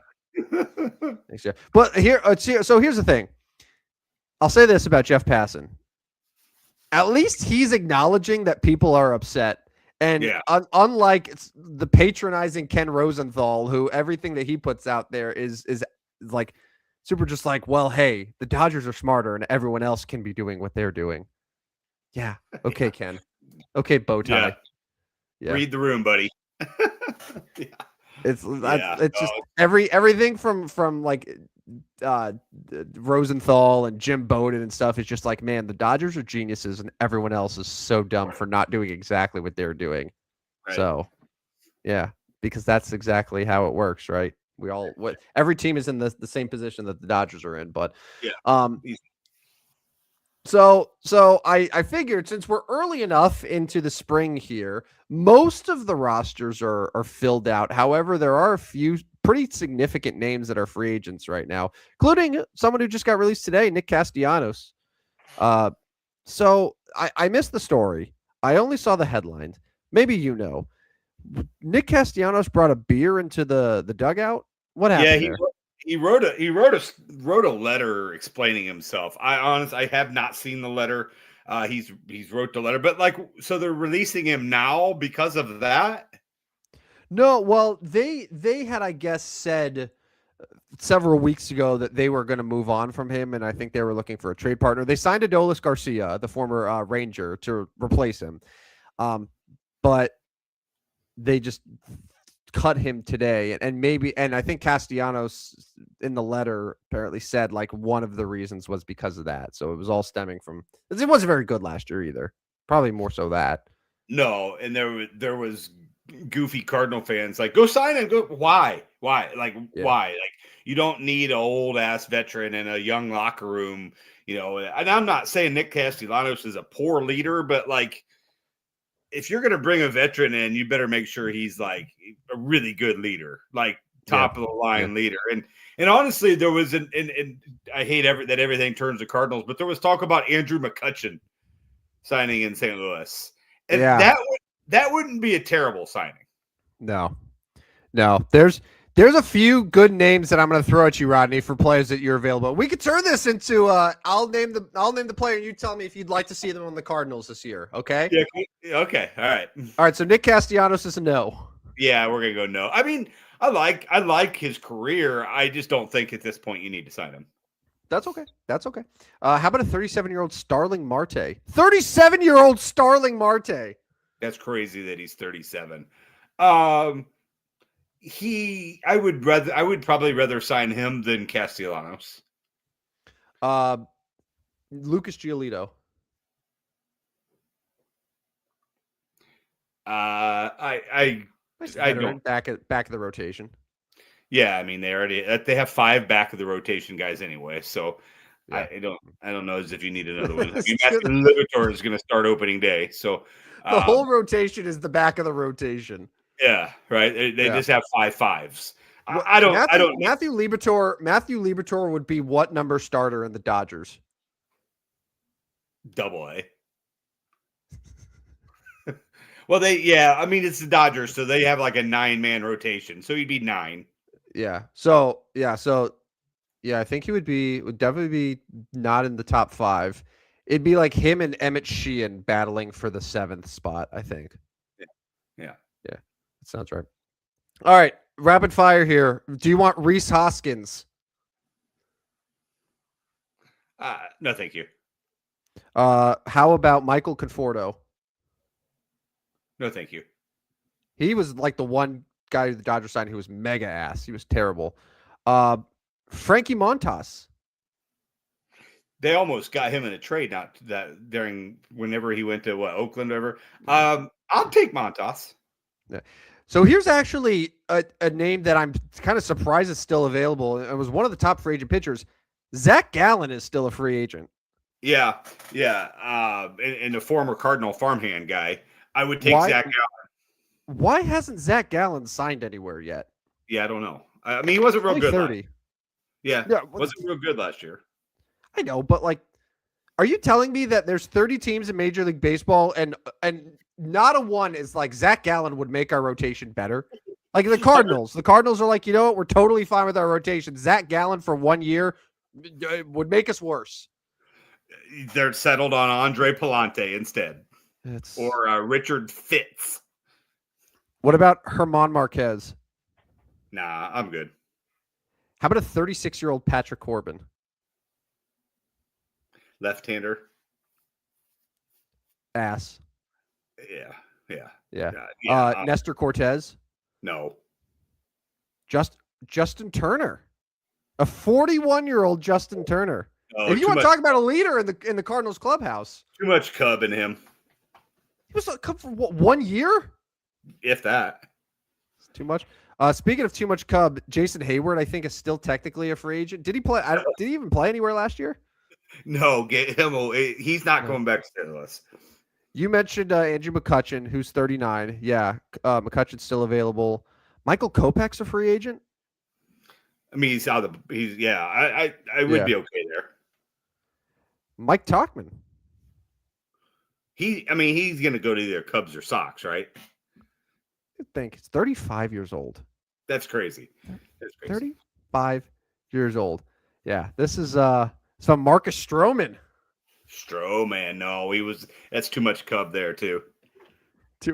Thanks, Jeff. But so here's the thing. I'll say this about Jeff Passan. At least he's acknowledging that people are upset. And unlike the patronizing Ken Rosenthal, who everything that he puts out there is like super just like, well, hey, the Dodgers are smarter and everyone else can be doing what they're doing. Yeah. Okay, Ken. Okay, bow tie. Yeah. Read the room, buddy. Yeah. It's just everything from like Rosenthal and Jim Bowden and stuff is just like, man, the Dodgers are geniuses and everyone else is so dumb for not doing exactly what they're doing. Right. So yeah, because that's exactly how it works, right? Every team is in the same position that the Dodgers are in, but So I figured since we're early enough into the spring here, most of the rosters are filled out. However, there are a few pretty significant names that are free agents right now, including someone who just got released today, Nick Castellanos. So I missed the story. I only saw the headlines. Maybe Nick Castellanos brought a beer into the dugout. What happened there? He wrote a letter explaining himself. I have not seen the letter. He's wrote the letter, but so they're releasing him now because of that. No, well, they had, I guess, said several weeks ago that they were going to move on from him, and I think they were looking for a trade partner. They signed Adolis Garcia, the former Ranger, to replace him, but they just cut him today, and I think Castellanos in the letter apparently said like one of the reasons was because of that. So it was all stemming from, it wasn't very good last year either. Probably more so that. No, and there was goofy Cardinal fans like, go sign him. Go, why? Like, Yeah. why? Like, you don't need an old ass veteran in a young locker room, And I'm not saying Nick Castellanos is a poor leader, but like, if you're gonna bring a veteran in, you better make sure he's like a really good leader, like Yeah. top of the line leader. And honestly, there was and I hate that everything turns to Cardinals, but there was talk about Andrew McCutchen signing in St. Louis, and Yeah. that wouldn't be a terrible signing. No. There's a few good names that I'm going to throw at you, Rodney, for players that you're available. We could turn this into I'll name the player, and you tell me if you'd like to see them on the Cardinals this year. Okay. Yeah. Okay. All right. All right. So Nick Castellanos is a no. Yeah, we're gonna go no. I mean, I like his career. I just don't think at this point you need to sign him. That's okay. How about a 37-year-old Starling Marte? 37-year-old Starling Marte. That's crazy that he's 37. I would probably rather sign him than Castellanos. Lucas Giolito. I don't back of the rotation. Yeah, I mean they have 5 back of the rotation guys anyway, so yeah. I don't know as if you need another one. I mean, Matthew Liberatore is going to start opening day, so the whole rotation is the back of the rotation. Yeah, right. They just have 5 5s. Well, Matthew Liberatore would be what number starter in the Dodgers? AA. Well, I mean, it's the Dodgers, so they have like a 9-man rotation, so he'd be 9. Yeah. I think he would definitely be not in the top 5. It'd be like him and Emmett Sheehan battling for the 7th spot, I think. Yeah. That sounds right. All right, rapid fire here. Do you want Rhys Hoskins? No, thank you. How about Michael Conforto? No, thank you. He was like the one guy the Dodgers signed who was mega ass. He was terrible. Frankie Montas. They almost got him in a trade, not that during whenever he went to Oakland or whatever. I'll take Montas. Yeah. So here's actually a name that I'm kind of surprised is still available. It was one of the top free agent pitchers. Zach Gallen is still a free agent. Yeah. And a former Cardinal farmhand guy. I would take Zach Gallen. Why hasn't Zach Gallen signed anywhere yet? Yeah, I don't know. I mean, he wasn't real good. 30. Wasn't real good last year. I know, but like, are you telling me that there's 30 teams in Major League Baseball and not a one is like Zach Gallen would make our rotation better? Like the Cardinals. The Cardinals are like, you know what? We're totally fine with our rotation. Zach Gallen for 1 year would make us worse. They're settled on Andre Palante instead. Or Richard Fitz. What about Herman Marquez? Nah, I'm good. How about a 36-year-old Patrick Corbin? Left-hander. Ass. Yeah. Nestor Cortez? No. Justin Turner. A 41-year-old Justin Turner. Oh, if you want to talk about a leader in the Cardinals clubhouse. Too much Cub in him. He was a Cub for what, 1 year? If that. It's too much. Speaking of too much Cub, Jason Hayward, I think, is still technically a free agent. Did he play? Did he even play anywhere last year? No, get him. He's not going back to St. Louis. You mentioned Andrew McCutchen, who's 39. Yeah, McCutchen's still available. Michael Kopech's a free agent. I mean, I would be okay there. Mike Tauchman. He's going to go to either Cubs or Sox, right? I think it's 35 years old. That's crazy. 35 years old. Yeah, this is some Marcus Stroman. No, that's too much Cub there too. Too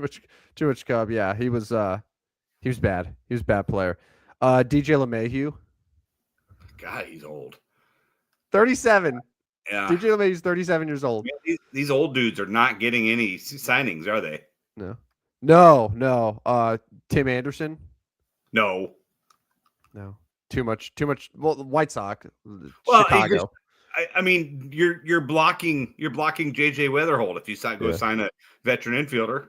much Cub. Yeah, he was bad. He was a bad player. DJ LeMahieu. God, he's old. 37. Yeah. DJ LeMahieu's 37 years old. Yeah, these old dudes are not getting any signings, are they? No. Tim Anderson. No. Too much. Well, the White Sox. Well, Chicago. I mean, you're blocking JJ Weatherholt if you go sign a veteran infielder.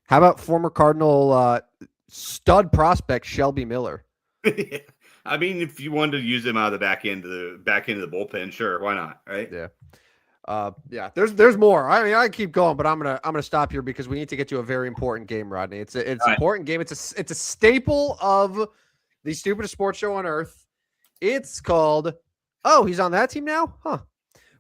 How about former Cardinal stud prospect Shelby Miller? I mean, if you wanted to use him out of the back end of the bullpen, sure, why not? Right? Yeah. There's more. I mean, I keep going, but I'm gonna stop here because we need to get to a very important game, Rodney. It's an important game. It's a staple of the stupidest sports show on earth. It's called. Oh, he's on that team now, huh?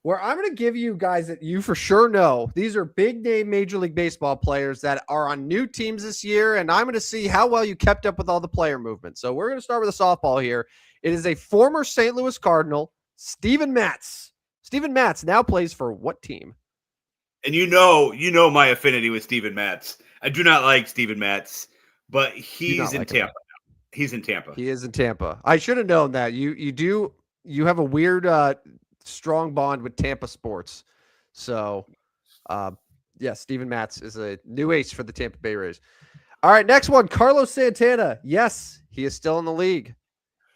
Where I'm going to give you guys that you for sure know. These are big name Major League Baseball players that are on new teams this year, and I'm going to see how well you kept up with all the player movement. So we're going to start with a softball here. It is a former St. Louis Cardinal, Steven Matz. Steven Matz now plays for what team? And you know my affinity with Steven Matz. I do not like Steven Matz, but he's in Tampa. He's in Tampa. He is in Tampa. I should have known that. You have a weird strong bond with Tampa sports. So, Steven Matz is a new ace for the Tampa Bay Rays. All right, next one, Carlos Santana. Yes, he is still in the league.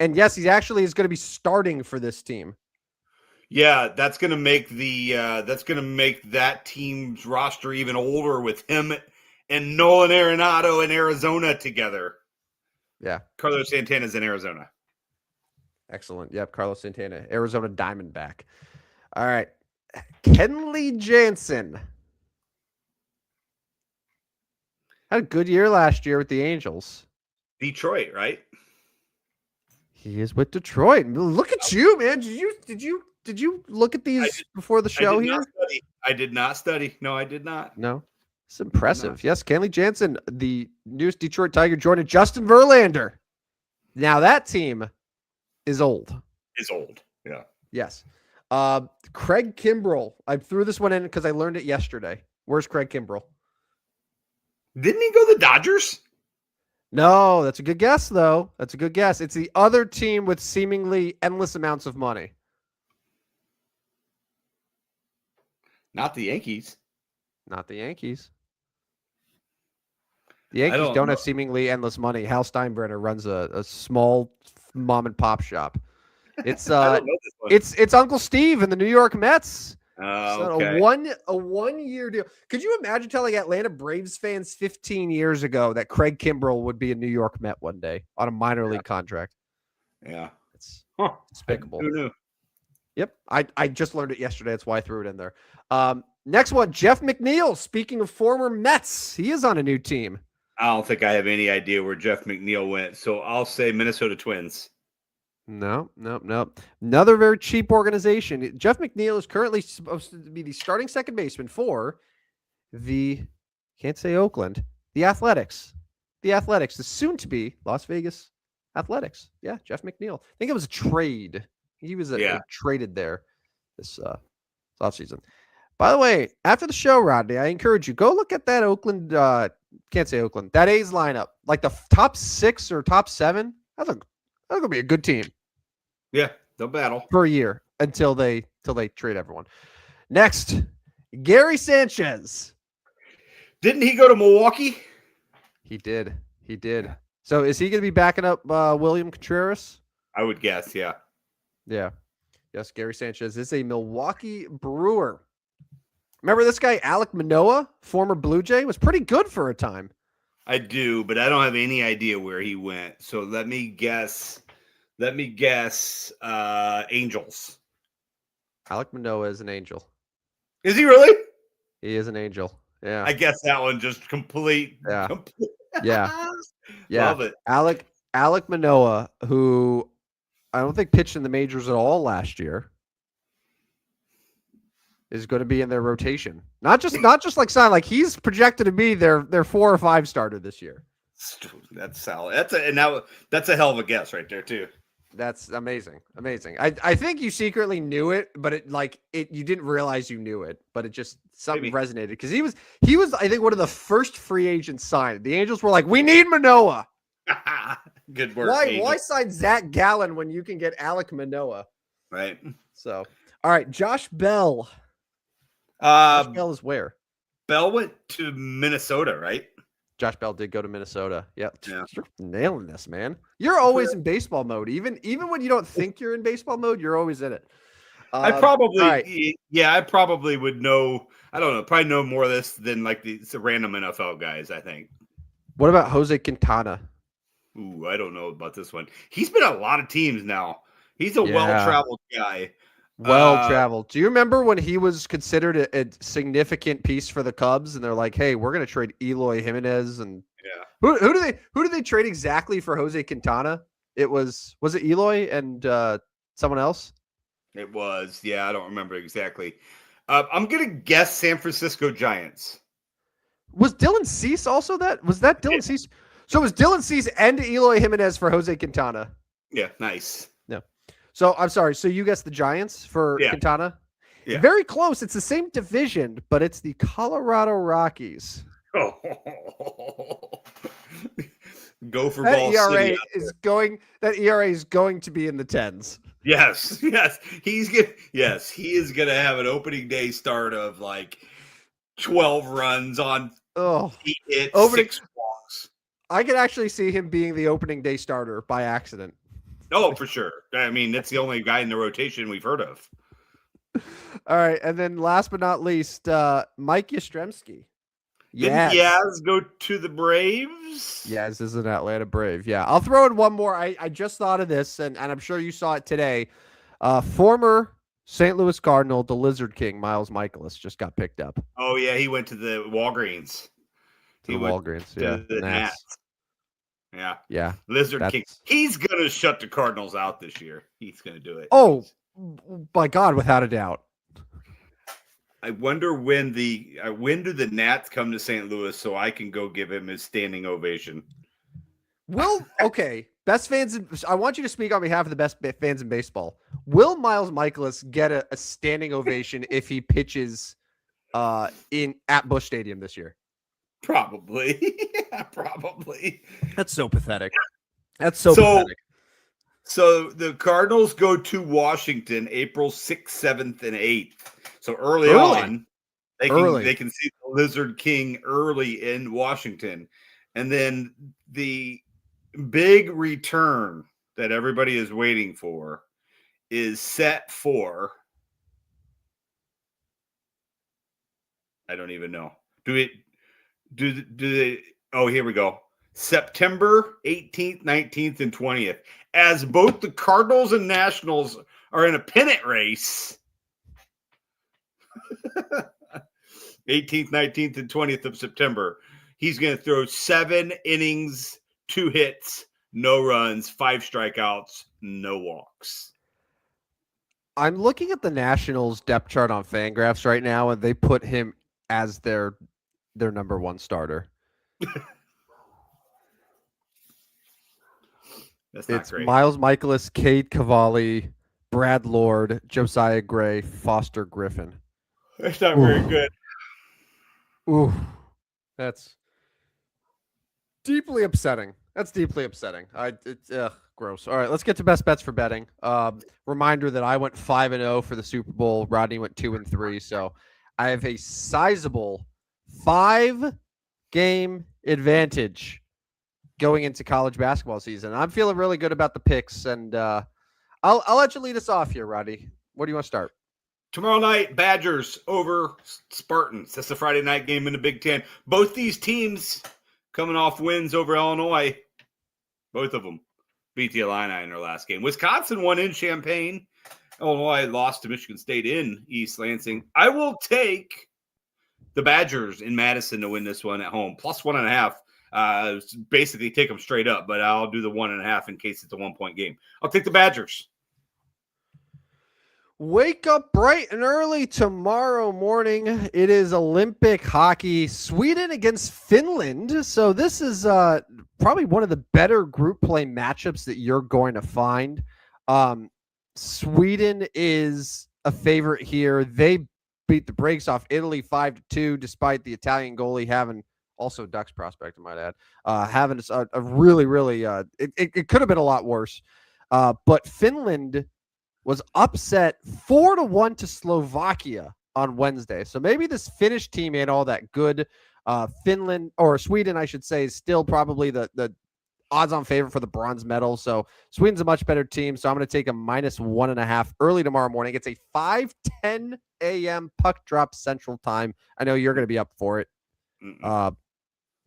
And yes, he actually is going to be starting for this team. Yeah, that's going to make that team's roster even older with him and Nolan Arenado in Arizona together. Yeah. Carlos Santana's in Arizona. Excellent. Yep, Carlos Santana, Arizona Diamondback. All right. Kenley Jansen. Had a good year last year with the Angels. Detroit, right? He is with Detroit. Look at you, man. Did you look at these before the show here? I did not study. No, I did not. No. It's impressive. Yes, Kenley Jansen, the newest Detroit Tiger, joined Justin Verlander. Now that team is old. Yeah. Yes. Craig Kimbrell. I threw this one in because I learned it yesterday. Where's Craig Kimbrell? Didn't he go to the Dodgers? No, that's a good guess, though. That's a good guess. It's the other team with seemingly endless amounts of money. Not the Yankees. Not the Yankees. The Yankees don't have seemingly endless money. Hal Steinbrenner runs a small mom and pop shop. It's it's Uncle Steve and the New York Mets. Okay. A 1 year deal. Could you imagine telling Atlanta Braves fans 15 years ago that Craig Kimbrell would be a New York Met one day on a minor league contract? Yeah. It's despicable. Who knew? Yep. I just learned it yesterday. That's why I threw it in there. Next one, Jeff McNeil. Speaking of former Mets, he is on a new team. I don't think I have any idea where Jeff McNeil went, so I'll say Minnesota Twins. No. Another very cheap organization. Jeff McNeil is currently supposed to be the starting second baseman for can't say Oakland, the Athletics. The soon to be Las Vegas Athletics. Yeah, Jeff McNeil. I think it was a trade. He was traded there this offseason. By the way, after the show, Rodney, I encourage you, go look at that Oakland, can't say Oakland, that A's lineup. Like the top 6 or top 7. That's going to be a good team. Yeah, they'll battle. For a year until they trade everyone. Next, Gary Sanchez. Didn't he go to Milwaukee? He did. Yeah. So is he going to be backing up William Contreras? I would guess, yeah. Yeah. Yes, Gary Sanchez is a Milwaukee Brewer. Remember this guy, Alek Manoah, former Blue Jay, was pretty good for a time. I do, but I don't have any idea where he went. So let me guess. Angels. Alek Manoah is an Angel. Is he really? He is an Angel. Yeah. I guess that one just complete. Yeah. Yeah. Love it. Alek Manoah, who I don't think pitched in the majors at all last year, is going to be in their rotation. Not just like sign, like he's projected to be their 4 or 5 starter this year. That's solid. That's a hell of a guess right there too. That's amazing. I think you secretly knew it, but you didn't realize you knew it, but it just something resonated because he was I think one of the first free agents signed. The Angels were like, we need Manoah. Good work. Why sign Zach Gallen when you can get Alek Manoah? Right. So, all right, Josh Bell. Josh Bell is where? Bell went to Minnesota, right? Josh Bell did go to Minnesota. Yep. Yeah. You're nailing this, man. You're always in baseball mode. Even when you don't think you're in baseball mode, you're always in it. I All right. probably, yeah, I probably would know. I don't know, probably know more of this than like the random NFL guys. I think. What about Jose Quintana? Ooh, I don't know about this one. He's been a lot of teams now. He's a Yeah. well-traveled guy. Well traveled. Do you remember when he was considered a significant piece for the Cubs? And they're like, "Hey, we're going to trade Eloy Jimenez." And Yeah, who did they trade exactly for Jose Quintana? Was it Eloy and someone else? it was. Yeah, I don't remember exactly. I'm gonna guess San Francisco Giants. Was Dylan Cease also that? Was that Dylan Cease? So it was Dylan Cease and Eloy Jimenez for Jose Quintana. Yeah, nice. No. So I'm sorry. So you guessed the Giants for Yeah, Quintana? yeah. Very close. It's the same division, but it's the Colorado Rockies. Oh. Go for That ball ERA city. is going. That ERA is going to be in the tens. Yes, yes. He is gonna have an opening day start of like 12 runs on Oh, 8 hits, opening. 6 walks. I could actually see him being the opening day starter by accident. Oh, for sure. I mean, that's the only guy in the rotation we've heard of. All right, and then last but not least, Mike Yastrzemski. Didn't Yaz go to the Braves? Yes, this is an Atlanta Brave. Yeah. I'll throw in one more. I just thought of this, and I'm sure you saw it today. Former St. Louis Cardinal, the Lizard King, Miles Michaelis, just got picked up. Oh, yeah. He went to the Walgreens. To the Walgreens. Yeah. The Nats. Yeah. Yeah. Lizard King. He's going to shut the Cardinals out this year. He's going to do it. Oh, by God, without a doubt. I wonder when do the Nats come to St. Louis so I can go give him his standing ovation. Okay, best fans. I want you to speak on behalf of the best fans in baseball. Will Miles Michaelis get a standing ovation if he pitches at Busch Stadium this year? Probably. Yeah, probably. That's so pathetic. That's so pathetic. So the Cardinals go to Washington April 6th, 7th, and 8th. So early on, they can see the Lizard King early in Washington. And then the big return that everybody is waiting for is set for, I don't even know. Do they oh, here we go. September 18th, 19th, and 20th. As both the Cardinals and Nationals are in a pennant race. 18th, 19th, and 20th of September. He's going to throw 7 innings, 2 hits, no runs, 5 strikeouts, no walks. I'm looking at the Nationals depth chart on Fangraphs right now, and they put him as their number 1 starter. That's not it's great. Miles Michaelis, Cade Cavalli, Brad Lord, Josiah Gray, Foster Griffin. That's not very good. Ooh, that's deeply upsetting. That's deeply upsetting. It's gross. All right, let's get to best bets for betting. Reminder that I went 5-0 for the Super Bowl. Rodney went 2-3. So I have a sizable 5-game advantage going into college basketball season. I'm feeling really good about the picks, and I'll let you lead us off here, Rodney. Where do you want to start? Tomorrow night, Badgers over Spartans. That's the Friday night game in the Big Ten. Both these teams coming off wins over Illinois. Both of them beat the Illini in their last game. Wisconsin won in Champaign. Illinois lost to Michigan State in East Lansing. I will take the Badgers in Madison to win this one at home. Plus 1.5. Basically take them straight up, but I'll do the 1.5 in case it's a 1-point game. I'll take the Badgers. Wake up bright and early tomorrow morning. It is Olympic hockey, Sweden against Finland. So this is probably one of the better group play matchups that you're going to find. Sweden is a favorite here. They beat the brakes off Italy 5-2, despite the Italian goalie having also Ducks prospect, I might add, having a really, really, it could have been a lot worse. But Finland was upset 4-1 to Slovakia on Wednesday. So maybe this Finnish team ain't all that good. Finland, or Sweden, I should say, is still probably the odds-on favorite for the bronze medal. So Sweden's a much better team. So I'm going to take a -1.5 early tomorrow morning. It's a 5:10 a.m. puck drop Central Time. I know you're going to be up for it. You're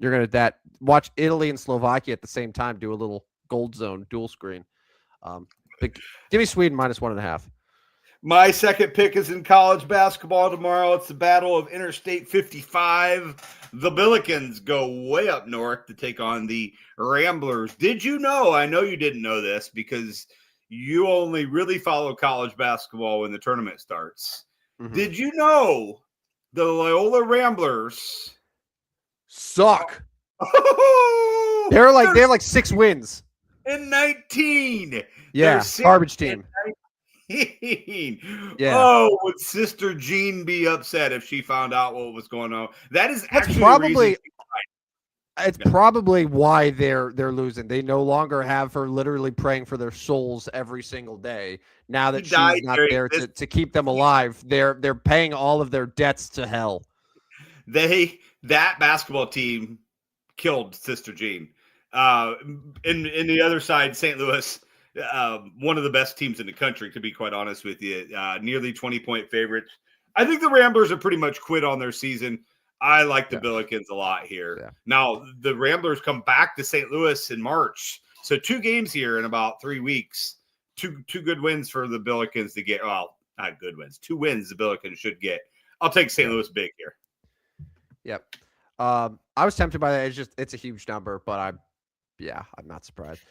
going to watch Italy and Slovakia at the same time, do a little gold zone dual screen. But give me Sweden -1.5. My second pick is in college basketball tomorrow. It's the Battle of Interstate 55. The Billikens go way up north to take on the Ramblers. Did you know? I know you didn't know this because you only really follow college basketball when the tournament starts. Mm-hmm. Did you know the Loyola Ramblers suck? They have like 6 wins in 19. Yeah, garbage team. Yeah. Oh, would Sister Jean be upset if she found out what was going on? That's probably probably why they're losing. They no longer have her literally praying for their souls every single day. Now that she's not there to keep them alive, they're paying all of their debts to hell. That basketball team killed Sister Jean. In the other side, St. Louis. One of the best teams in the country, to be quite honest with you. Nearly 20-point favorites. I think the Ramblers are pretty much quit on their season. I like the Billikens a lot here. Yeah. Now, the Ramblers come back to St. Louis in March. So 2 games here in about 3 weeks. Two good wins for the Billikens to get. Well, not good wins. 2 wins the Billikens should get. I'll take St. Louis big here. Yep. I was tempted by that. It's a huge number, but I'm not surprised.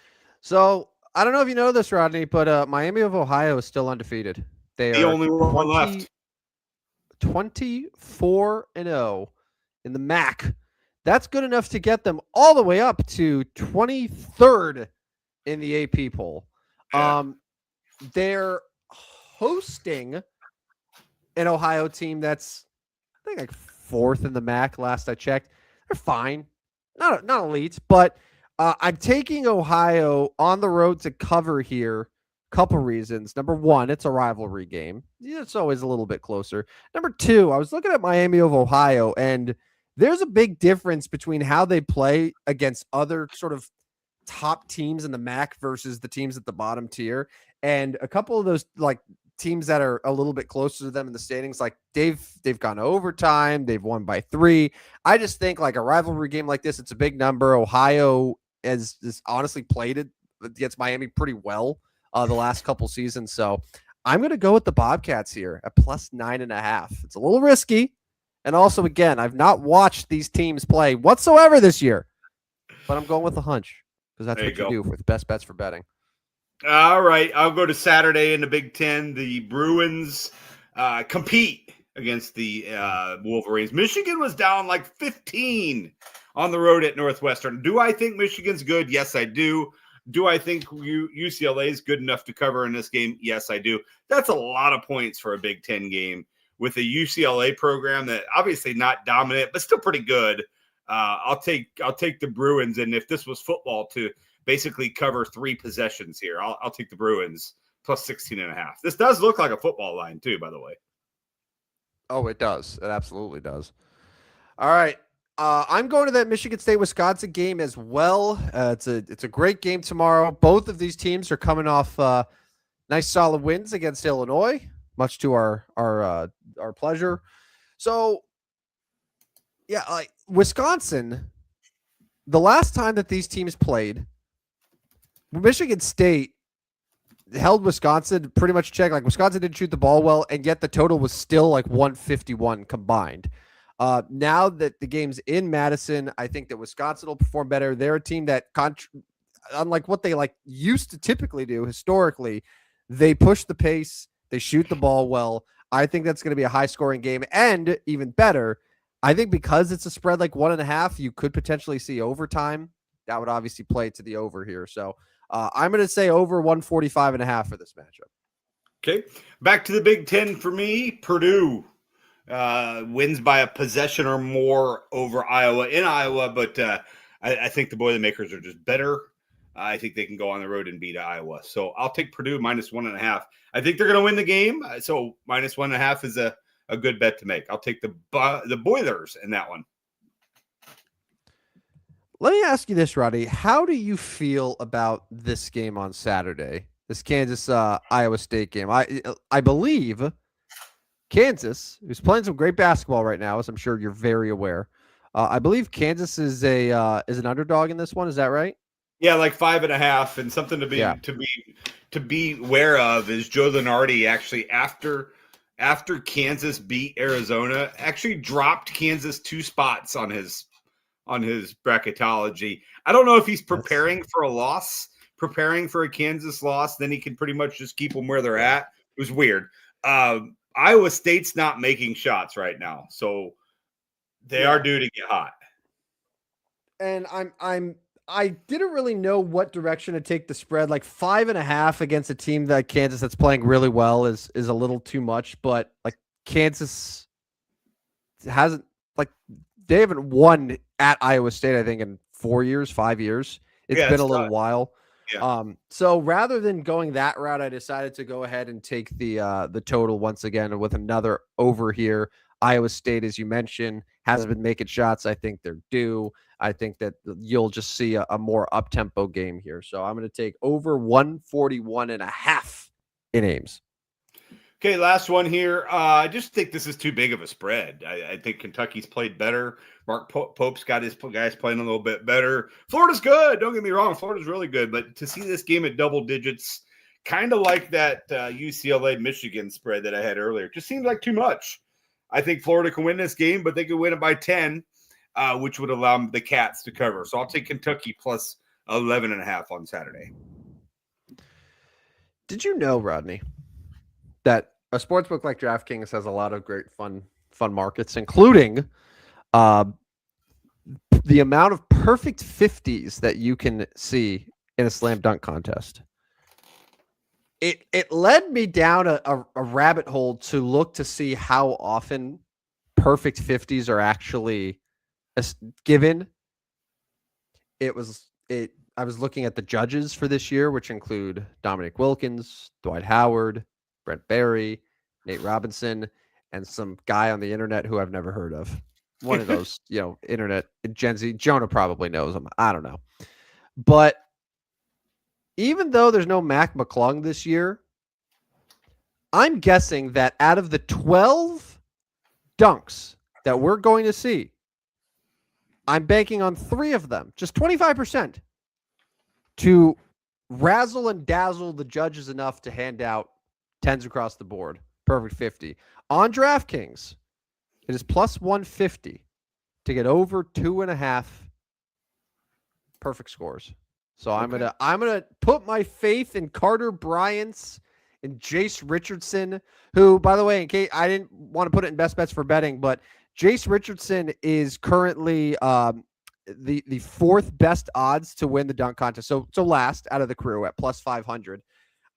So I don't know if you know this, Rodney, but Miami of Ohio is still undefeated. They are only one left. 24-0 in the MAC. That's good enough to get them all the way up to 23rd in the AP poll. Yeah. They're hosting an Ohio team that's, I think, like 4th in the MAC. Last I checked, they're fine, not elite, but. I'm taking Ohio on the road to cover here. Couple reasons. Number 1, it's a rivalry game. It's always a little bit closer. Number 2, I was looking at Miami of Ohio, and there's a big difference between how they play against other sort of top teams in the MAC versus the teams at the bottom tier. And a couple of those like teams that are a little bit closer to them in the standings, like they've gone overtime, they've won by 3. I just think like a rivalry game like this, it's a big number. Ohio has honestly played it against Miami pretty well the last couple seasons. So I'm going to go with the Bobcats here at +9.5. It's a little risky. And also, again, I've not watched these teams play whatsoever this year, but I'm going with the hunch because that's what you do with best bets for betting. All right. I'll go to Saturday in the Big Ten. The Bruins compete against the Wolverines. Michigan was down like 15 on the road at Northwestern. Do I think Michigan's good? Yes, I do. Do I think UCLA is good enough to cover in this game? Yes, I do. That's a lot of points for a Big Ten game with a UCLA program that obviously not dominant, but still pretty good. I'll take the Bruins, and if this was football, to basically cover 3 possessions here, I'll take the Bruins +16.5. This does look like a football line too, by the way. Oh, it does. It absolutely does. All right. I'm going to that Michigan State-Wisconsin game as well. It's a great game tomorrow. Both of these teams are coming off nice solid wins against Illinois, much to our pleasure. So, yeah, like Wisconsin, the last time that these teams played, Michigan State held Wisconsin pretty much check. Like Wisconsin didn't shoot the ball well, and yet the total was still like 151 combined. Now that the game's in Madison, I think that Wisconsin will perform better. They're a team that, unlike what they like used to typically do historically, they push the pace, they shoot the ball well. I think that's going to be a high-scoring game, and even better, I think because it's a spread like 1.5, you could potentially see overtime. That would obviously play to the over here. So I'm going to say over 145.5 for this matchup. Okay, back to the Big Ten for me. Purdue wins by a possession or more over Iowa in Iowa, but I think the Boilermakers are just better. I think they can go on the road and beat Iowa. So I'll take Purdue -1.5. I think they're going to win the game. So -1.5 is a good bet to make. I'll take the Boilers in that one. Let me ask you this, Roddy. How do you feel about this game on Saturday? This Kansas Iowa State game. I believe Kansas, who's playing some great basketball right now, as I'm sure you're very aware. I believe Kansas is an underdog in this one. Is that right? Yeah, like 5.5, and something Yeah. to be aware of is Joe Lunardi actually after Kansas beat Arizona actually dropped Kansas 2 spots on his bracketology. I don't know if he's preparing for a loss, preparing for a Kansas loss, then he can pretty much just keep them where they're at. It was weird. Iowa State's not making shots right now, so they are due to get hot. And I didn't really know what direction to take the spread. Like 5.5 against a team that Kansas that's playing really well is a little too much. But like Kansas hasn't like they haven't won at Iowa State, I think, in 4 years, 5 years. It's been a little while. Yeah. So rather than going that route, I decided to go ahead and take the total once again with another over here. Iowa State, as you mentioned, hasn't been making shots. I think they're due. I think that you'll just see a more up-tempo game here. So I'm going to take over 141.5 in Ames. Okay, last one here. I just think this is too big of a spread. I think Kentucky's played better. Mark Pope's got his guys playing a little bit better. Florida's good. Don't get me wrong. Florida's really good. But to see this game at double digits, kind of like that UCLA-Michigan spread that I had earlier, just seems like too much. I think Florida can win this game, but they could win it by 10, which would allow the Cats to cover. So I'll take Kentucky plus 11.5 on Saturday. Did you know, Rodney, that a sportsbook like DraftKings has a lot of great fun markets, including the amount of perfect 50s that you can see in a slam dunk contest. It led me down a rabbit hole to look to see how often perfect 50s are actually given. I was looking at the judges for this year, which include Dominic Wilkins, Dwight Howard, Brent Barry, Nate Robinson, and some guy on the internet who I've never heard of. One of those, internet Gen Z. Jonah probably knows him. I don't know. But even though there's no Mac McClung this year, I'm guessing that out of the 12 dunks that we're going to see, I'm banking on 3 of them, just 25%, to razzle and dazzle the judges enough to hand out 10s across the board. Perfect 50. On DraftKings, it is plus 150 to get over 2.5 perfect scores. So I'm gonna put my faith in Carter Bryant's and Jace Richardson, who, by the way, in case I didn't want to put it in best bets for betting, but Jace Richardson is currently the fourth best odds to win the dunk contest. So last out of the crew at plus 500.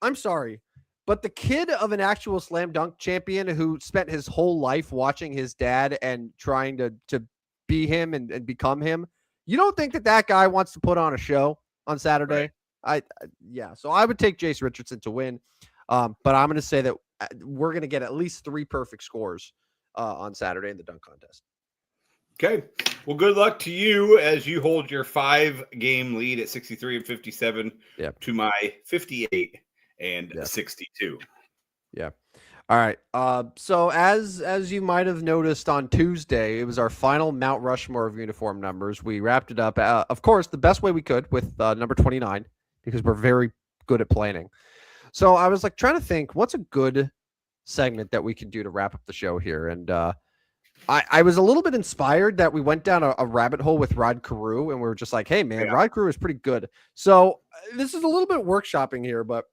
I'm sorry, but the kid of an actual slam dunk champion who spent his whole life watching his dad and trying to be him and become him, you don't think that guy wants to put on a show on Saturday? Right. So I would take Jace Richardson to win. But I'm going to say that we're going to get at least 3 perfect scores on Saturday in the dunk contest. Okay. Well, good luck to you as you hold your 5-game lead at 63 and 57 to my 58 and 62. Yeah. All right. So as you might have noticed on Tuesday, it was our final Mount Rushmore of uniform numbers. We wrapped it up, of course, the best way we could with number 29, because we're very good at planning. So I was like trying to think, what's a good segment that we can do to wrap up the show here? And I was a little bit inspired that we went down a rabbit hole with Rod Carew, and we were just like, hey, man, Rod Carew is pretty good. So this is a little bit workshopping here, but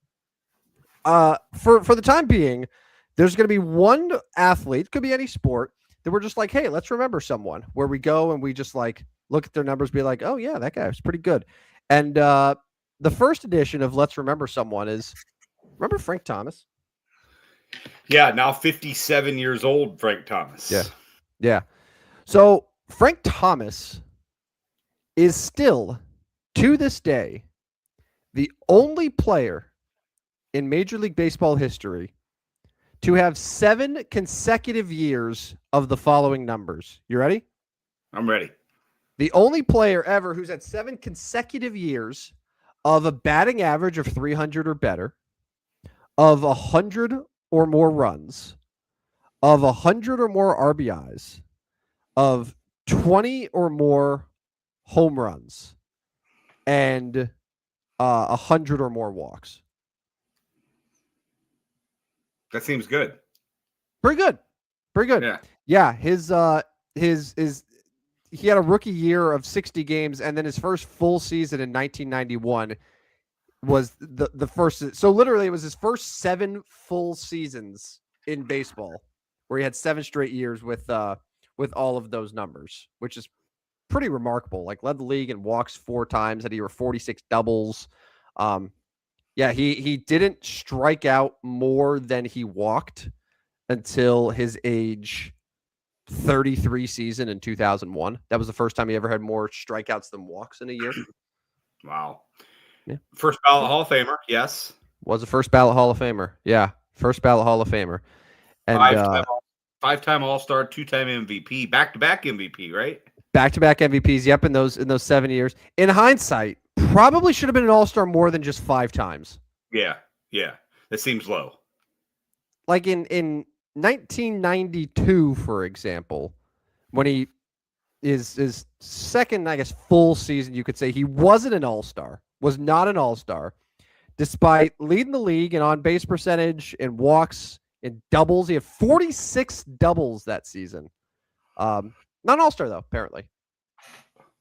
for the time being, there's going to be one athlete, could be any sport, that we're just like, hey, let's remember someone, where we go and we just like look at their numbers, be like, oh, yeah, that guy was pretty good. And the first edition of Let's Remember Someone is, remember Frank Thomas? Yeah, now 57 years old, Frank Thomas. Yeah. So Frank Thomas is still, to this day, the only player in Major League Baseball history to have 7 consecutive years of the following numbers. You ready? I'm ready. The only player ever who's had 7 consecutive years of a batting average of 300 or better, of 100 or more runs, of 100 or more RBIs, of 20 or more home runs, and 100 or more walks. That seems good. Pretty good. Pretty good. Yeah. Yeah, his he had a rookie year of 60 games, and then his first full season in 1991 was the first. So literally, it was his first 7 full seasons in baseball, where he had 7 straight years with all of those numbers, which is pretty remarkable. Like led the league in walks 4 times, had over 46 doubles. Yeah, he didn't strike out more than he walked until his age 33 season in 2001. That was the first time he ever had more strikeouts than walks in a year. Wow. Yeah. First ballot Hall of Famer. Yes. Was a first ballot Hall of Famer. Yeah. First ballot Hall of Famer. And five-time All-Star, 2-time MVP, back-to-back MVP, right? Back-to-back MVPs. Yep. In those 7 years. In hindsight, probably should have been an All-Star more than just 5 times. Yeah. Yeah. That seems low. Like in 1992, for example, when he is second, I guess, full season, you could say he wasn't an all-star, was not an all-star, despite leading the league in on-base percentage, in walks, in doubles. He had 46 doubles that season. Not an all-star, though, apparently.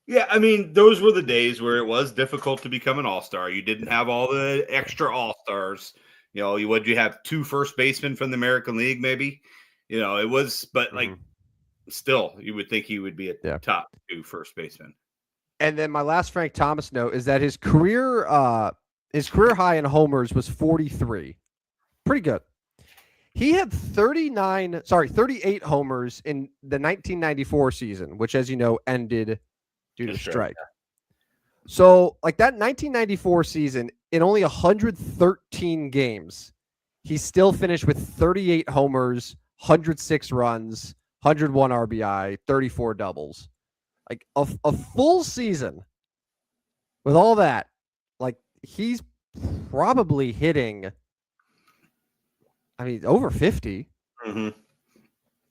Yeah, I mean, those were the days where it was difficult to become an all-star. You didn't have all the extra all-stars. You know, you have 2 first basemen from the American League, maybe. You know, it was, but like, still, you would think he would be a top 2 first baseman. And then my last Frank Thomas note is that his career high in homers was 43. Pretty good. He had 38 homers in the 1994 season, which, as you know, ended due to strike. So, like that 1994 season, in only 113 games, he still finished with 38 homers, 106 runs, 101 RBI, 34 doubles. Like a full season with all that, like he's probably hitting, I mean, over 50. Mm-hmm.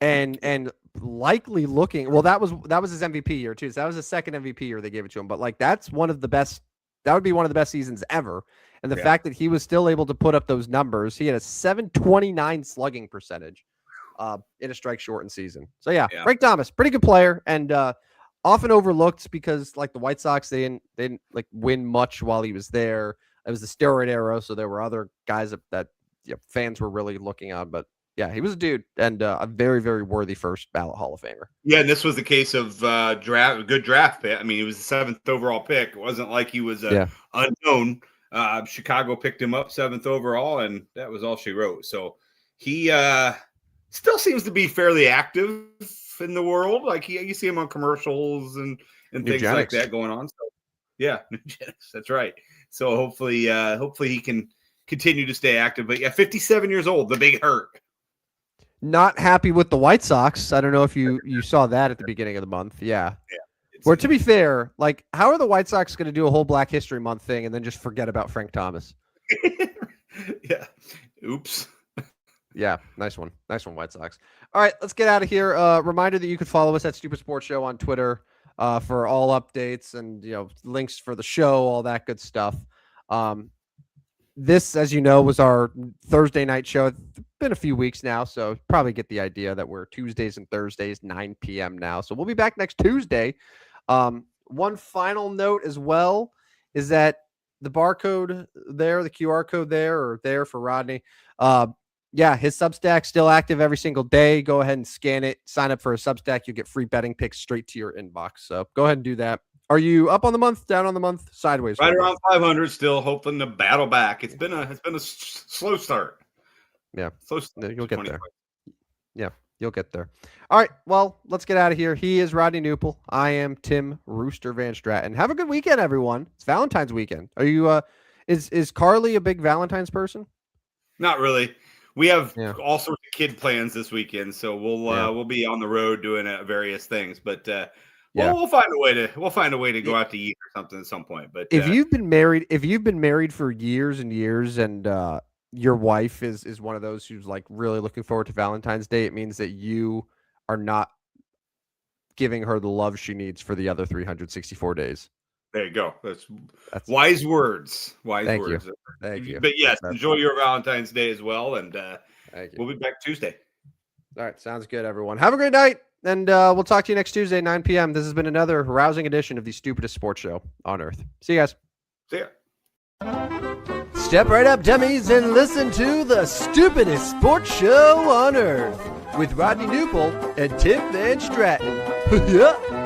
And likely looking, well, that was his MVP year too. So that was the second MVP year they gave it to him. But like that's one of the best. That would be one of the best seasons ever. And the fact that he was still able to put up those numbers, he had a 729 slugging percentage in a strike shortened season. So yeah, Frank Thomas, pretty good player, and often overlooked because like the White Sox, they didn't like win much while he was there. It was the steroid era, so there were other guys that fans were really looking on, but. Yeah, he was a dude and a very, very worthy first ballot Hall of Famer. Yeah, and this was the case of good draft pick. I mean, he was the 7th overall pick. It wasn't like he was unknown. Chicago picked him up 7th overall, and that was all she wrote. So he still seems to be fairly active in the world. Like you see him on commercials and things like that going on. So yeah, that's right. So hopefully he can continue to stay active. But yeah, 57 years old, the big hurt. Not happy with the White Sox. I don't know if you saw that at the beginning of the month. Yeah. Where, to be fair, like, how are the White Sox going to do a whole Black History Month thing and then just forget about Frank Thomas? Yeah. Oops. Yeah. Nice one. Nice one, White Sox. All right, let's get out of here. Reminder that you can follow us at Stupid Sports Show on Twitter for all updates and, links for the show, all that good stuff. This, as you know, was our Thursday night show. It's been a few weeks now, so probably get the idea that we're Tuesdays and Thursdays, 9 p.m. now. So we'll be back next Tuesday. One final note as well is that the barcode there, the QR code there for Rodney. His Substack still active every single day. Go ahead and scan it. Sign up for a Substack. You get free betting picks straight to your inbox. So go ahead and do that. Are you up on the month, down on the month, sideways? Right around 500, still hoping to battle back. It's been a slow start. Yeah, you'll get there. Yeah, you'll get there. All right, well, let's get out of here. He is Rodney Newpel. I am Tim Rooster Van Stratton. Have a good weekend, everyone. It's Valentine's weekend. Are you? Is Carly a big Valentine's person? Not really. We have all sorts of kid plans this weekend, so we'll be on the road doing various things, but. Yeah. Well, we'll find a way to go out to eat or something at some point. But If you've been married for years and years, and your wife is one of those who's like really looking forward to Valentine's Day, it means that you are not giving her the love she needs for the other 364 days. there you go. That's That's wise words. Wise Thank words. you. Thank you. But yes, That's enjoy your Valentine's Day as well, and Thank you. we'll be back Tuesday. All right, sounds good, everyone. Have a great night, and we'll talk to you next Tuesday, 9 p.m. This has been another rousing edition of the stupidest sports show on earth. See you guys. See ya. Step right up, dummies, and listen to the stupidest sports show on earth with Rodney Newpole and Tim Van Stratton. Yeah.